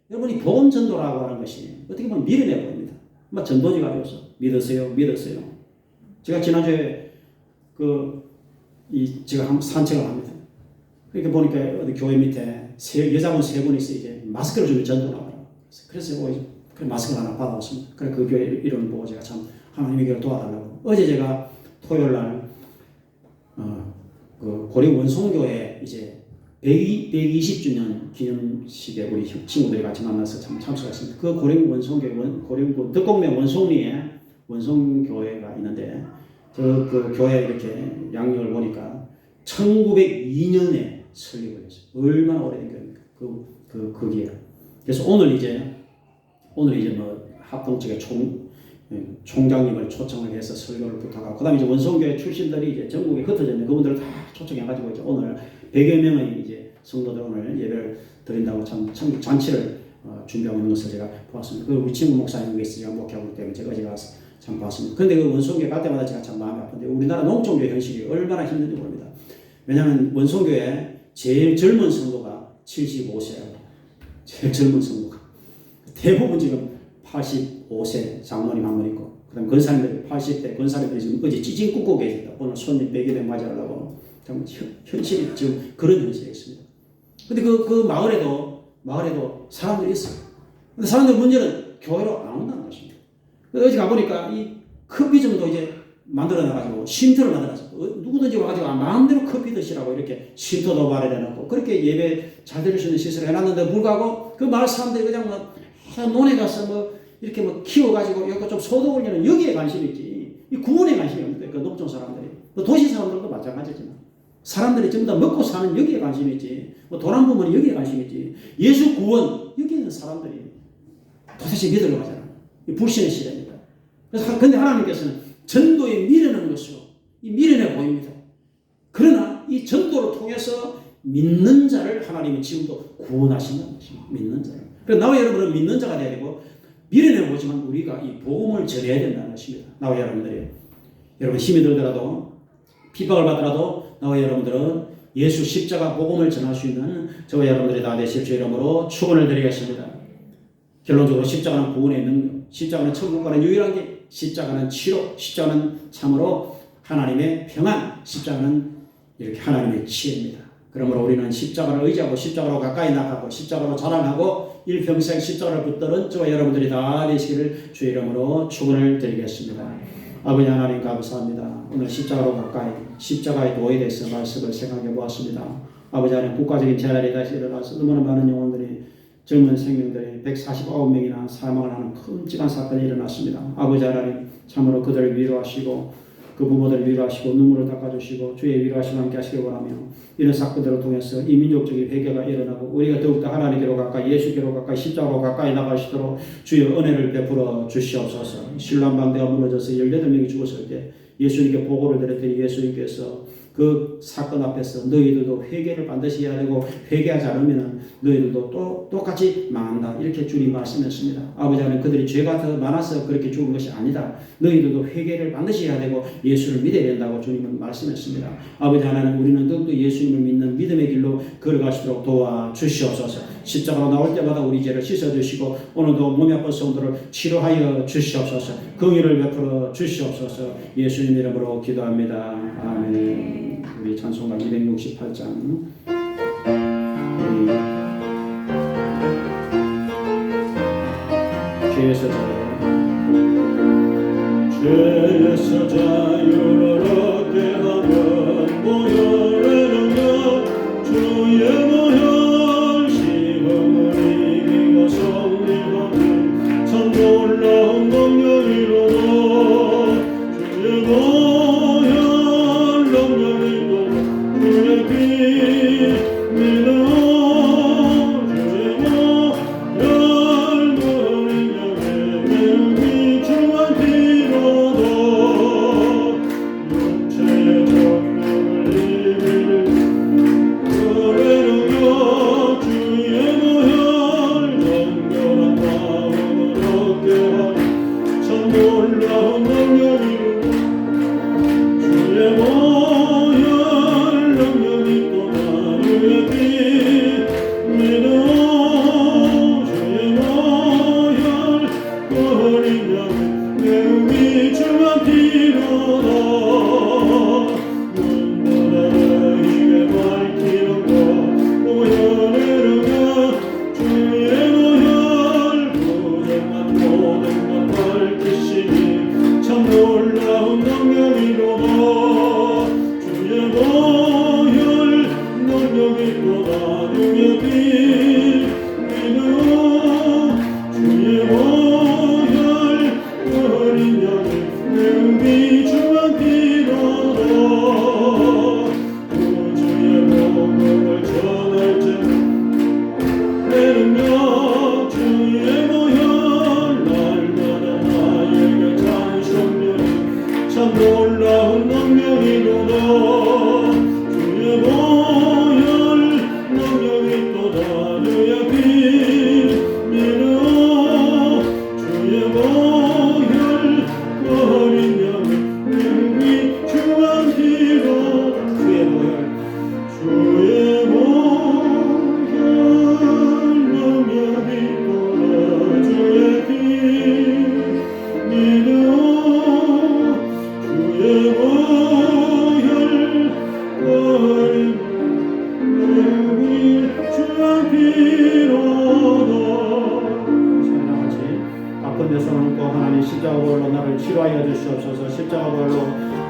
여러분이 복음 전도라고 하는 것이 어떻게 보면 미련해 보입니다. 막 전도지가 되어서 믿으세요. 제가 지난주에 제가 한번 산책을 합니다. 그렇게 보니까 어디 교회 밑에 여자분 3분이 있어요. 이제 마스크를 주면 전도를 하더라고요. 그래서 그 마스크를 하나 받아왔습니다. 그래 그 교회 이름을 보고 제가 참 하나님의 교회를 도와달라고. 어제 제가 토요일 날 그 고령 원송교회 이제 120주년 기념식에 우리 친구들이 같이 만나서 참 참석했습니다. 그 고령 원송교회 고령 덕곡면 원송리에 원송교회가 있는데 그 교회 이렇게 양력을 보니까 1902년에 설립을 했어요. 얼마나 오래된 교회입니까? 거기에. 그래서 오늘 이제 뭐 합동 측의 총장님을 초청을 해서 설교를 부탁하고, 그 다음에 이제 원송교회 출신들이 이제 전국에 흩어져 있는 그분들을 다 초청해가지고 이제 오늘 100여 명의 이제 성도들 오늘 예배를 드린다고 참 잔치를 준비하고 있는 것을 제가 보았습니다. 그리고 우리 친구 목사님이 제가 목회하고 있기 때문에 제가 어제 가서 참 봤습니다. 그런데 그 원송교회 갈 때마다 제가 참 마음이 아픈데 우리나라 농촌교회 현실이 얼마나 힘든지 모릅니다. 왜냐하면 원송교회 제일 젊은 성도가 75세예요. 제일 젊은 성도가. 대부분 지금 85세 장모님 한 분 있고, 그 다음에 권사님들 80대 권사님들이 지금 어제 찌진 굽고 계십니다. 오늘 손님 100여 명 맞이하려고. 참 현실이 지금 그런 현실이 있습니다. 근데 그 마을에도 사람들이 있어요. 근데 사람들 문제는 교회로 안 온다는 것입니다. 어제 가보니까 이 커피점도 이제 만들어놔가지고 쉼터를 만들어서 누구든지 와가지고 마음대로 커피 드시라고 이렇게 쉼터도 마련해놓고 그렇게 예배 잘 드릴 수 있는 시설을 해놨는데 불구하고 그 마을 사람들이 그냥 뭐 논에 가서 뭐 이렇게 뭐 키워가지고 여기 좀 소득을 내는 여기에 관심이 있지 이 구원에 관심이 없는데 그 농촌 사람들이 또 도시 사람들도 마찬가지지만 사람들이 전부 다 먹고 사는 여기에 관심이 있지 뭐 돈 안 벌면 여기에 관심이 있지 예수 구원 여기에 있는 사람들이 도대체 믿으려고 하잖아요. 이 불신의 시대입니다. 그래서 근데 하나님께서는 전도에 미련한 것으로 이 미련해 보입니다. 그러나 이 전도를 통해서 믿는 자를 하나님은 지금도 구원하신다는 것입니다. 믿는 자를. 그래서 나와 여러분은 믿는 자가 되어야 되고 미련해 보지만 우리가 이 복음을 전해야 된다는 것입니다. 나와 여러분들이 여러분 힘이 들더라도 핍박을 받더라도 나와 여러분들은 예수 십자가 복음을 전할 수 있는 저와 여러분들이 다 되실 주 이름으로 축원을 드리겠습니다. 결론적으로 십자가는 구원의 능력, 십자가는 천국 가는 유일한 길, 십자가는 치료, 십자가는 참으로 하나님의 평안, 십자가는 이렇게 하나님의 지혜입니다. 그러므로 우리는 십자가를 의지하고 십자가로 가까이 나가고 십자가로 자랑하고 일평생 십자가를 붙드는 저와 여러분들이 다 되시기를 주 이름으로 축원을 드리겠습니다. 아버지 하나님 감사합니다. 오늘 십자가로 가까이 십자가의 도에 대해서 말씀을 생각해 보았습니다. 아버지 하나님 국가적인 재난이 다시 일어나서 너무나 많은 영혼들이 젊은 생명들이 149명이나 사망을 하는 끔찍한 사건이 일어났습니다. 아버지 하나님 참으로 그들을 위로하시고 그 부모들을 위로하시고 눈물을 닦아주시고 주의 위로하심 함께 하시길 원하며 이런 사건들을 통해서 이 민족적인 회개가 일어나고 우리가 더욱더 하나님께로 가까이 예수께로 가까이 십자가로 가까이 나가시도록 주의 은혜를 베풀어 주시옵소서. 신랑방대가 무너져서 18명이 죽었을 때 예수님께 보고를 드렸더니 예수님께서 그 사건 앞에서 너희들도 회개를 반드시 해야 되고 회개하지 않으면 너희들도 또 똑같이 망한다 이렇게 주님 말씀했습니다. 아버지 하나님 그들이 죄가 더 많아서 그렇게 죽은 것이 아니다. 너희들도 회개를 반드시 해야 되고 예수를 믿어야 된다고 주님은 말씀했습니다. 아버지 하나님 우리는 더욱더 예수님을 믿는 믿음의 길로 걸어갈 수 있도록 도와주시옵소서. 십자가로 나올 때마다 우리 죄를 씻어주시고 오늘도 몸이 아픈 성도를 치료하여 주시옵소서. 긍휼을 베풀어 주시옵소서. 예수님 이름으로 기도합니다. 아멘. 우리 찬송가 268장 죄에서 자유를 얻게 하면 모혈의 능력 주의 모혈 시험을 이기고 승리하는 참 놀라운 능력이로다. 주의 모혈 능력이로 주의 피 믿어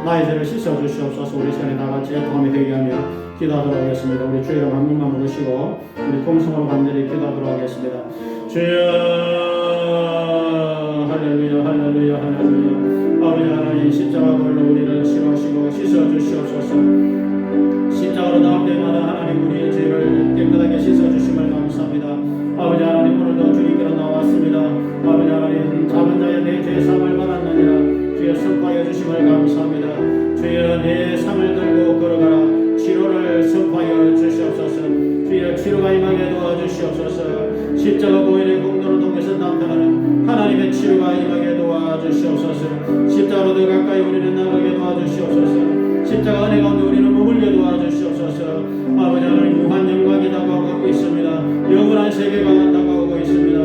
나의 죄를 씻어주시옵소서. 우리 시간에 다같이 통함에 회개하며 기도하도록 하겠습니다. 우리 주의 이름 한 분만 부르시고 우리 통성으로 간절히 기도하도록 하겠습니다. 주여 할렐루야 할렐루야 할렐루야. 아버지 하나님 십자가 걸로 우리를 싫어하시고 씻어주시옵소서. 십자가로 나올 때마다 하나님 우리의 죄를 깨끗하게 씻어주심을 감사합니다. 아버지 하나님 오늘도 주님께로 나왔습니다. 아버지 하나님 작은 자의 내 죄 사함을 받았느니라. 주여 선포하여 주심을 감사합니다. 주여 내 삶을 들고 걸어가라. 치료를 선포하여 주시옵소서. 주여 치료가 임하게 도와주시옵소서. 십자가 보혈의 공로를 통해서 나타나는 하나님의 치료가 임하게 도와주시옵소서. 십자가로 더 가까이 우리는 나가게 도와주시옵소서. 십자가 은혜 가운데 우리는 머물게 도와주시옵소서. 아버지 하나님 무한 영광이 다가오고 있습니다. 영원한 세계가 다가오고 있습니다.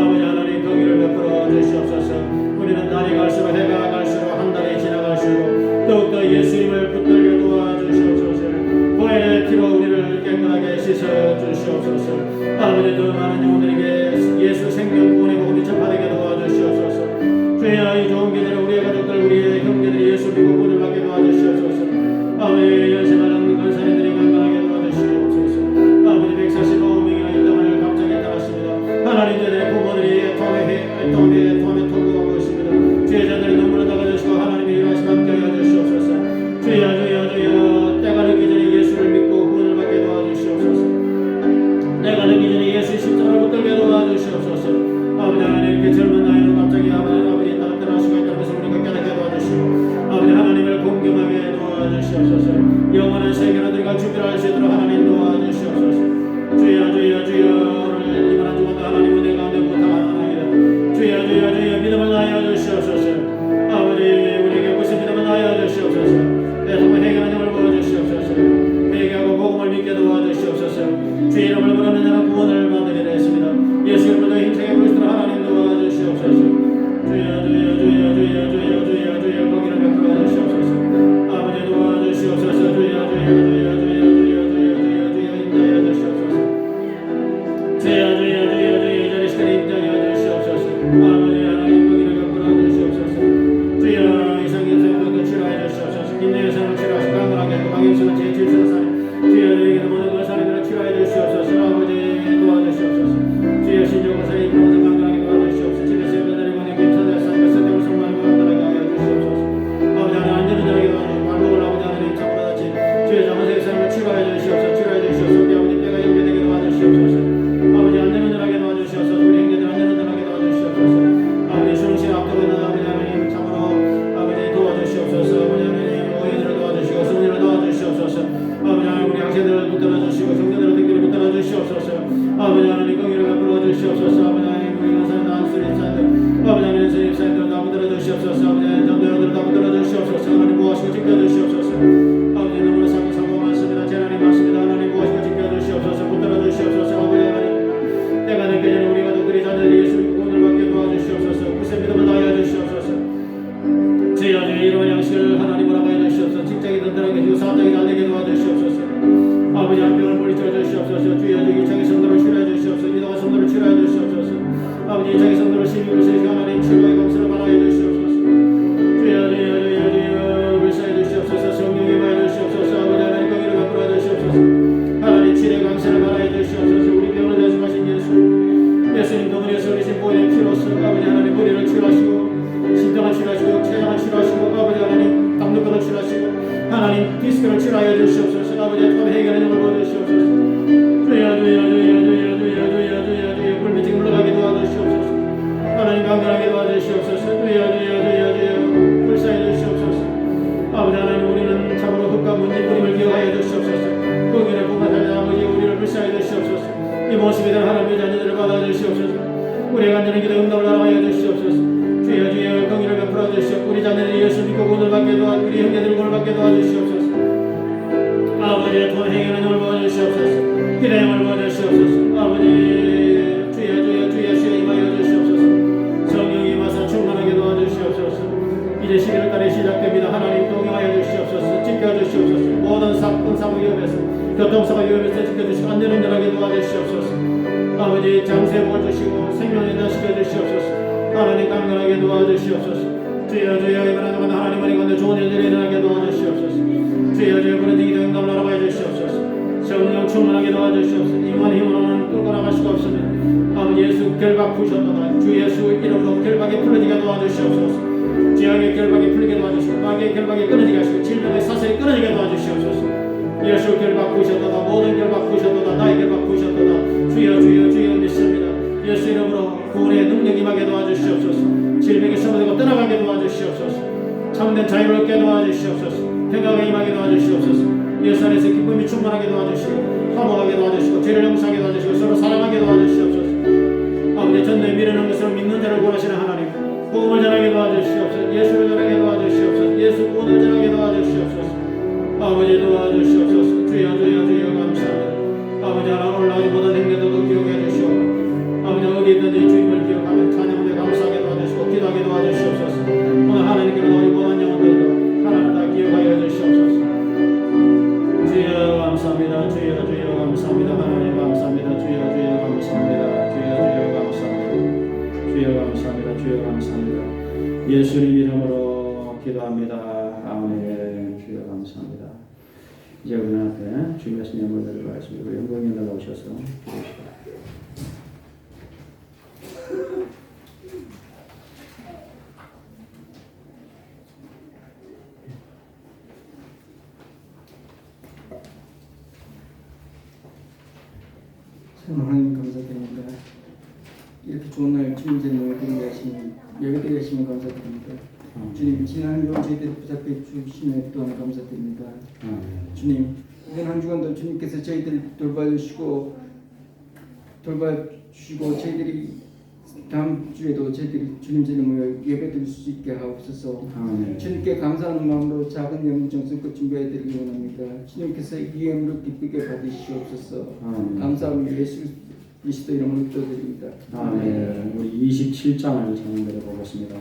아버지 하나님 거기를 베풀어 주시옵소서. 우리는 날이 갈수록 해가 갈수록 한 달이 지나갈수록 더욱더 예수님을 붙들게 도와주시옵소서. 보혈의 피로 우리를 깨끗하게 씻어주시옵소서. 아버지 더 많은 영혼들에게 예수 생명구원의 복음이 전파되게 도와주시옵소서. 주여 이 좋은 기회를 우리의 가족들 우리의 형제들이 예수 믿고 구원을 받게 도와주시옵소서. 아버지 연세많은 권사님들이 건강하게 도와주시옵소서. 아버지 145명이나 이 땅을 갑자기 떠났습니다. 하나님 내 부모들이 통해 통곡하고 있습니다. 주의 자들이 너무나 다가주시고 하나님의 일하심 함께 하여 주시옵소서. 악에 있으면 제일 쓰는 사람 주여 저에게 모든 그 사람들을 치료해 주시옵소서. 아버지 도와주시옵소서. 주여 신정사에 이끌어서 강건하게 도와주시옵소서. 집에서 여자들이 보낸 김사자 사니까 선택을 성만하고 강건하게 하여 주시옵소서. 아버지 하나님 안전운전하게 도와주시고 발목을 아버지 하나님 잡으러 다친 주여 장세의 사람을 치료해 주시옵소서. 치료해 주시옵소서. 우리 아버지 때가 연결되게 도와주시옵소서. 아버지 안전운전하게 도와주시옵소서. 우리 형제들 안전운전하게 도와주시옵소서. 아버지 수능시에 앞두고 있는 아버지 하나님 참으로 아버지 도와주시옵소서. 아버지 하나님 오해들을 도와주시고 승리를 도와주시옵소서. 아버지 하나님 우리 학생들을 붙들어 주시고 형제들을 등기를 붙들어 주시옵소서. 아버지 하나님 긍휼을 베풀어 주시옵소서. 아버지 하나님 우리 강사님 나한수 입사님들 아버지 하나님 선입사님들 다 붙들어 주시옵소서. 아버지 하나님 전도여들 다 붙들어 주시옵소서. 하나님 보호하시고 지켜주시옵소서. 아버지 너무나 사고가 많습니다. 재난이 많습니다. 하나님 보호하시고 지켜주시옵소서. 붙들어 주시옵소서. 아버지 하나님 때가 늦기 전에 우리가 또 그리 자녀들이 예수 믿고 오늘 받게 도와주시옵소서. 굳세 믿음을 다하여 주시옵소서. 주여 이러한 양식을 하나님으로 하여 주시옵소서. 직장이 든든하게 해주고 사업장이 잘되게 도와주시옵소서. 아버지 한 병을 물리쳐 주시옵소서. 주여 이창의 성도를 치료해 주시옵소서. 이동한 성도를 치료해 주시옵소서. 아버지 이창의 성도를 심히를 세시고 하나님 치료의 검수를 받아여 주시옵소서. 주여 불사해 주시옵소서. 성령이 임하여 주시옵소서. 아버지 하나님 긍휼을 베풀어 주시옵소서. 하나님 치료의 강세를 받아여 주시옵소서. 우리 병을 대속하신 예수님 동원에서 흘리신 보혈의 피로써 아버지 하나님 머리를 치료하시고 심장을 치료하시고 췌장을 치료하시고 아버지 하나님 담력근을 치료하시고 하나님 디스크를 치료하여 주시옵소서. 아버지 통 해결의 영을 보여주시옵소서. 주여 불미증 물러가게 도와주시옵소서. 하나님 강건하게 도와주시옵소서. 주여 불사해 주시옵소서. 아버지 하나님 우리는 참으로 흙과 문진 뿌림을 기억하여 주시옵소서. 거기에 부가달리 아버지 우리를 불사해 주시옵소서. 이 모습에 대한 하나님의 자녀들을 받아주시옵소서. 우리의 간절한 기도 응답을 하여 주시옵소서. 주여 긍휼을 베풀어 주시옵소서. 우리 자녀들이 예수 믿고 구원을 받게 도와 우리 형제들이 구원을 받게 도와주시옵소서. 아버지의 돈 행하는 영을 보여주시옵소서. 기도의 영을 보여주시옵소서. 아버지 주여 임하여 주시옵소서. 성령이 임하사 충만하게 도와주시옵소서. 이제 11월달에 시작됩니다. 하나님 동행하여 주시옵소서. 지켜주시옵소서. 모든 사건 사고 위험에서 교통사고 위험에서 지켜주시고 안전운전하게 도와주시옵소서. 아버지 장세복을 주시고 생명을 인도시켜주시옵소서. 하나님 강건하게 도와주시옵소서. 주여 이번에 동안 하나님의 건데 좋은 일들이 일어나게 도와주시옵소서. 주여 그런 얘기도 응답을 알아봐 주시옵소서. 성령 충만하게 도와주시옵소서. 인간의 힘으로는 끌고 나갈 수가 없으면 아버지 예수 결박 부으셨도다. 주 예수 이름으로 결박이 풀어지게 도와주시옵소서. 죄악의 결박이 풀리게 도와주시고 마귀의 결박이 끊어지게 하시고 질병의 사슬이 끊어지게 도와주시옵소서. 예수 결박 부으셨도다. 모든 결박 부으셨도다. 나의 결박 부으셨도다. 주여 믿습니다. 예수 이름으로 구원의 능력이 임하게 도와주시옵소서. 질병이 서버되고 떠나가게 도와주시옵소서. 참된 자유를 얻게 도와주시옵소서. 평강에 임하게 도와주시옵소서. 예수 안에서 기쁨이 충만하게 도와주시고 화목하게 도와주시고 죄를 용서하게 도와주시고 서로 사랑하게 도와주시옵소서. 아버지 전도에 미련한 것을 믿는 자를 구원하시는 하나님 복음을 전하게 도와주시옵소서. 예수를 전하게 도와주시옵소서. 예수 구원을 전하게 도와주시옵소서. 아버지 도와주시옵소서. 주여 감사합니다. 아버지 하나님 올라가지 못한 행대도 기억해 주시옵소서. 아버지 어디 있든지 주님을 기억하며 찬양하며 감사하게 도와주시고 기도하게 도와주시옵소서. 오늘 하나님께로 우리 모든 영혼들도 하나님 다 기억하여 주시옵소서. 주여 감사합니다. 주여 감사합니다. 하나님 감사합니다. 주여 감사합니다. 주여 감사합니다. 예수님 이름으로 기도합니다. 아멘. 주여 감사합니다. 이제 우리 앞에 주님 말씀 연결되도록 하겠습니다. 우리 영광이 나오셔서 기도합시다. 하나님 감사드립니다. 이렇게 좋은 날 주님 예배드리게 하시면 감사드립니다. 주님 지난 한 주간 저희들이 부탁해 주시면 또한 감사드립니다. 주님 이번 한 주간도 주님께서 저희들 돌봐주시고 저희들이 다음 주에도 저희들이 주님 전에 모여 예배드릴 수 있게 하옵소서. 주님께 감사하는 마음으로 작은 영혼 정성껏 준비해드리기 원합니다. 주님께서 이 예물을 기쁘게 받으시옵소서. 감사합니다. 예수 그리스도 이름으로 기도드립니다. 아멘. 우리 27장을 전달해 보겠습니다.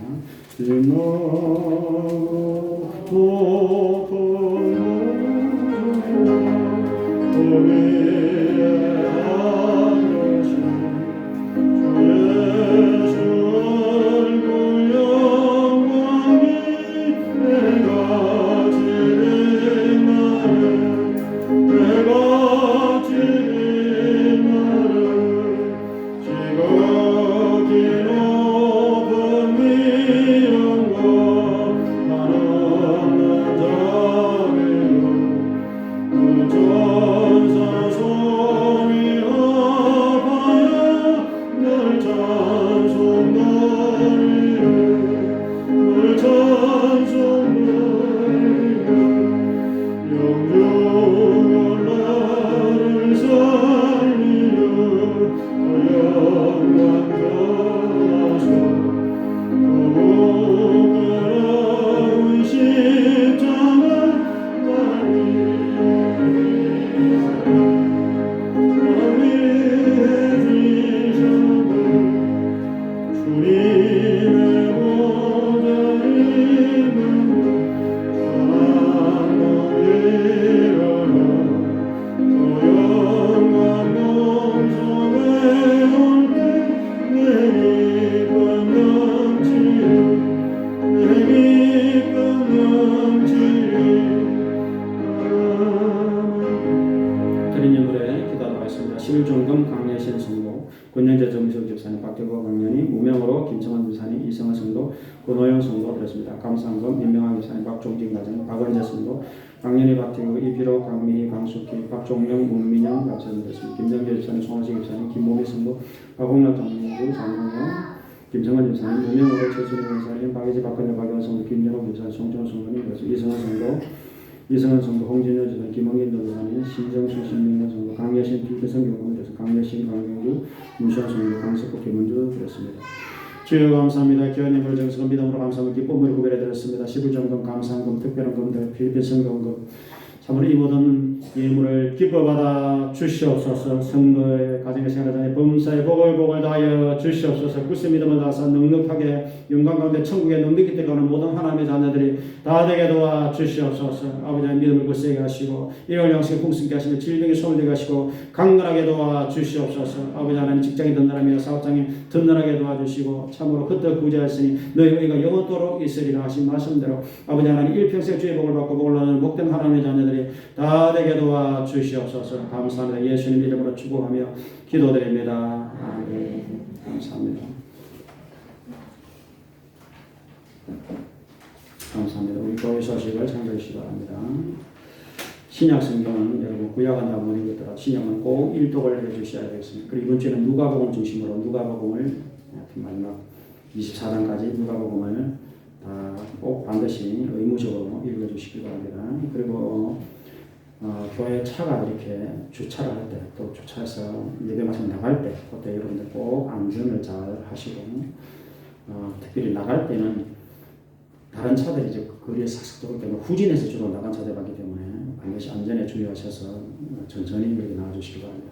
11종금 강예신 성도, 권영재 정미석 집사님, 박대거 강연이, 무명으로 김청환 집사님, 이성원 성도, 권호영 성도 드렸습니다. 감사한금 민명환 집사님, 박종진 가정, 박은재 성도, 강연희 박태우, 이비로, 강미희, 강숙희, 박종명, 문민영 감사님 드렸습니다. 김정재 집사님, 송원식 집사님, 김모미 성도, 박홍락 장로부, 장동영, 김성원 집사님, 무명으로 최순희 집사님, 박예지, 박근혜, 박영원 성도, 김정호 집사님, 송정호 성도님, 이성원 성도, 이성원 성도, 홍진효 집사님, 김홍인 전사님, 신정수, 신민호 성도, 강여신, 필대성 경험을 해서 강여신, 강경주, 문시환 성도, 강석구, 김은주 드렸습니다. 주여 감사합니다. 기원님을 정성은 믿음으로 감사하고 기쁨으로 구별해 드렸습니다. 11정금, 감사한금, 특별한 금들, 필대성 경금, 참으로 이 모든 예물을 기뻐받아 주시옵소서. 성도의 가정의 생활에 범사에 복을 다하여 주시옵소서. 굳세 믿음을 다해서 넉넉하게 영광 가운데 천국에 넉넉히 들어가는 모든 하나님의 자녀들이 다 되게 도와 주시옵소서. 아버지의 믿음을 굳세게 하시고 일월 양식을 풍성케 하시며 질병에 손을 대게 하시고 강건하게 도와 주시옵소서. 아버지 하나님 직장이 든든하며 사업장이 든든하게 도와주시고 참으로 흩어 구제하시니 너희 의가 영원토록 있으리라 하신 말씀대로 아버지 하나님 일평생 주의 복을 받고 복을 나누는 복된 하나님의 자녀들이 다 되게 도와 주시옵소서. 감사합니다. 예수님 이름으로 축복하며 기도드립니다. 아멘. 감사합니다. 감사합니다. 우리 교회 소식을 참조해 주시기 바랍니다. 신약 성경은 여러분 구약은 다 모든 것들아 신약은 꼭 일독을 해주셔야 되겠습니다. 그리고 이번 주에는 누가복음 중심으로 누가복음을 마지막 24장까지 누가복음을 꼭 반드시 의무적으로 읽어주시기 바랍니다. 그리고 교회 차가 이렇게 주차를 할 때, 또 주차해서 예배 마치고 나갈 때, 그때 여러분들 꼭 안전을 잘 하시고, 특별히 나갈 때는 다른 차들이 이제 거리에 싹싹 돌기 때문에 후진해서 주로 나간 차들이 많기 때문에 반드시 안전에 주의하셔서 천천히 그렇게 나와주시기 바랍니다.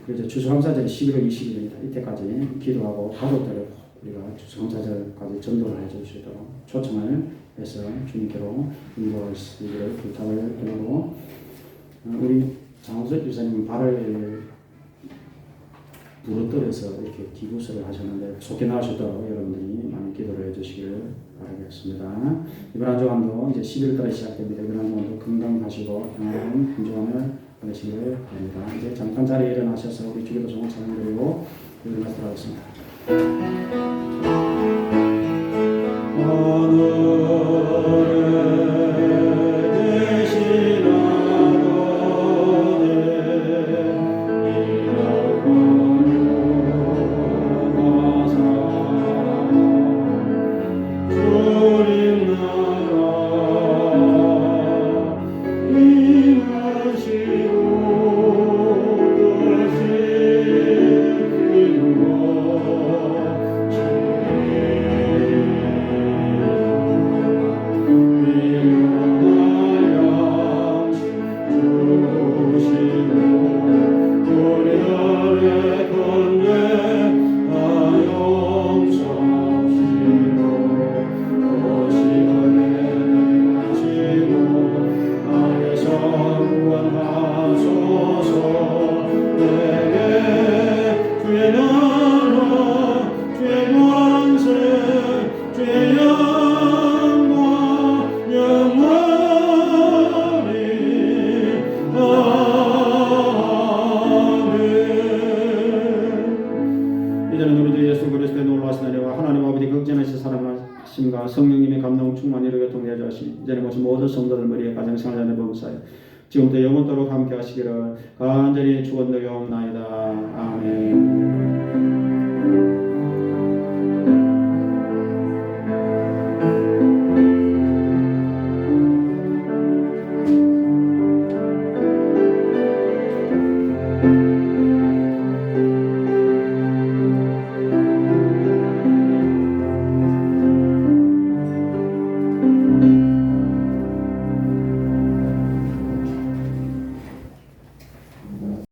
그리고 추수감사절이 11월 20일입니다. 이때까지 기도하고 가족들을 우리가 추수감사절까지 전도를 해주시도록 초청을 해서 주님께로 인도하시기를 부탁을 드리고, 우리 장호석 집사님 발을 부러뜨려서 이렇게 기부서를 하셨는데 속히 나으시도록 여러분들이 많은 기도를 해주시기를 바라겠습니다. 이번 한 주간도 이제 11월달에 시작됩니다. 이번 한 주간도 건강하시고 평안한 한 주간을 보내시기를 바랍니다. 이제 잠깐 자리에 일어나셔서 우리 주기도 종을 찬양드리고 일어나도록 하겠습니다. 성령님의 감동 충만 이루게 동의하여 주시니 이제는 모든 성도들 머리에 가정생활자의 범사에 지금부터 영원토록 함께 하시기를 간절히 축원드리옵나이다. 아멘.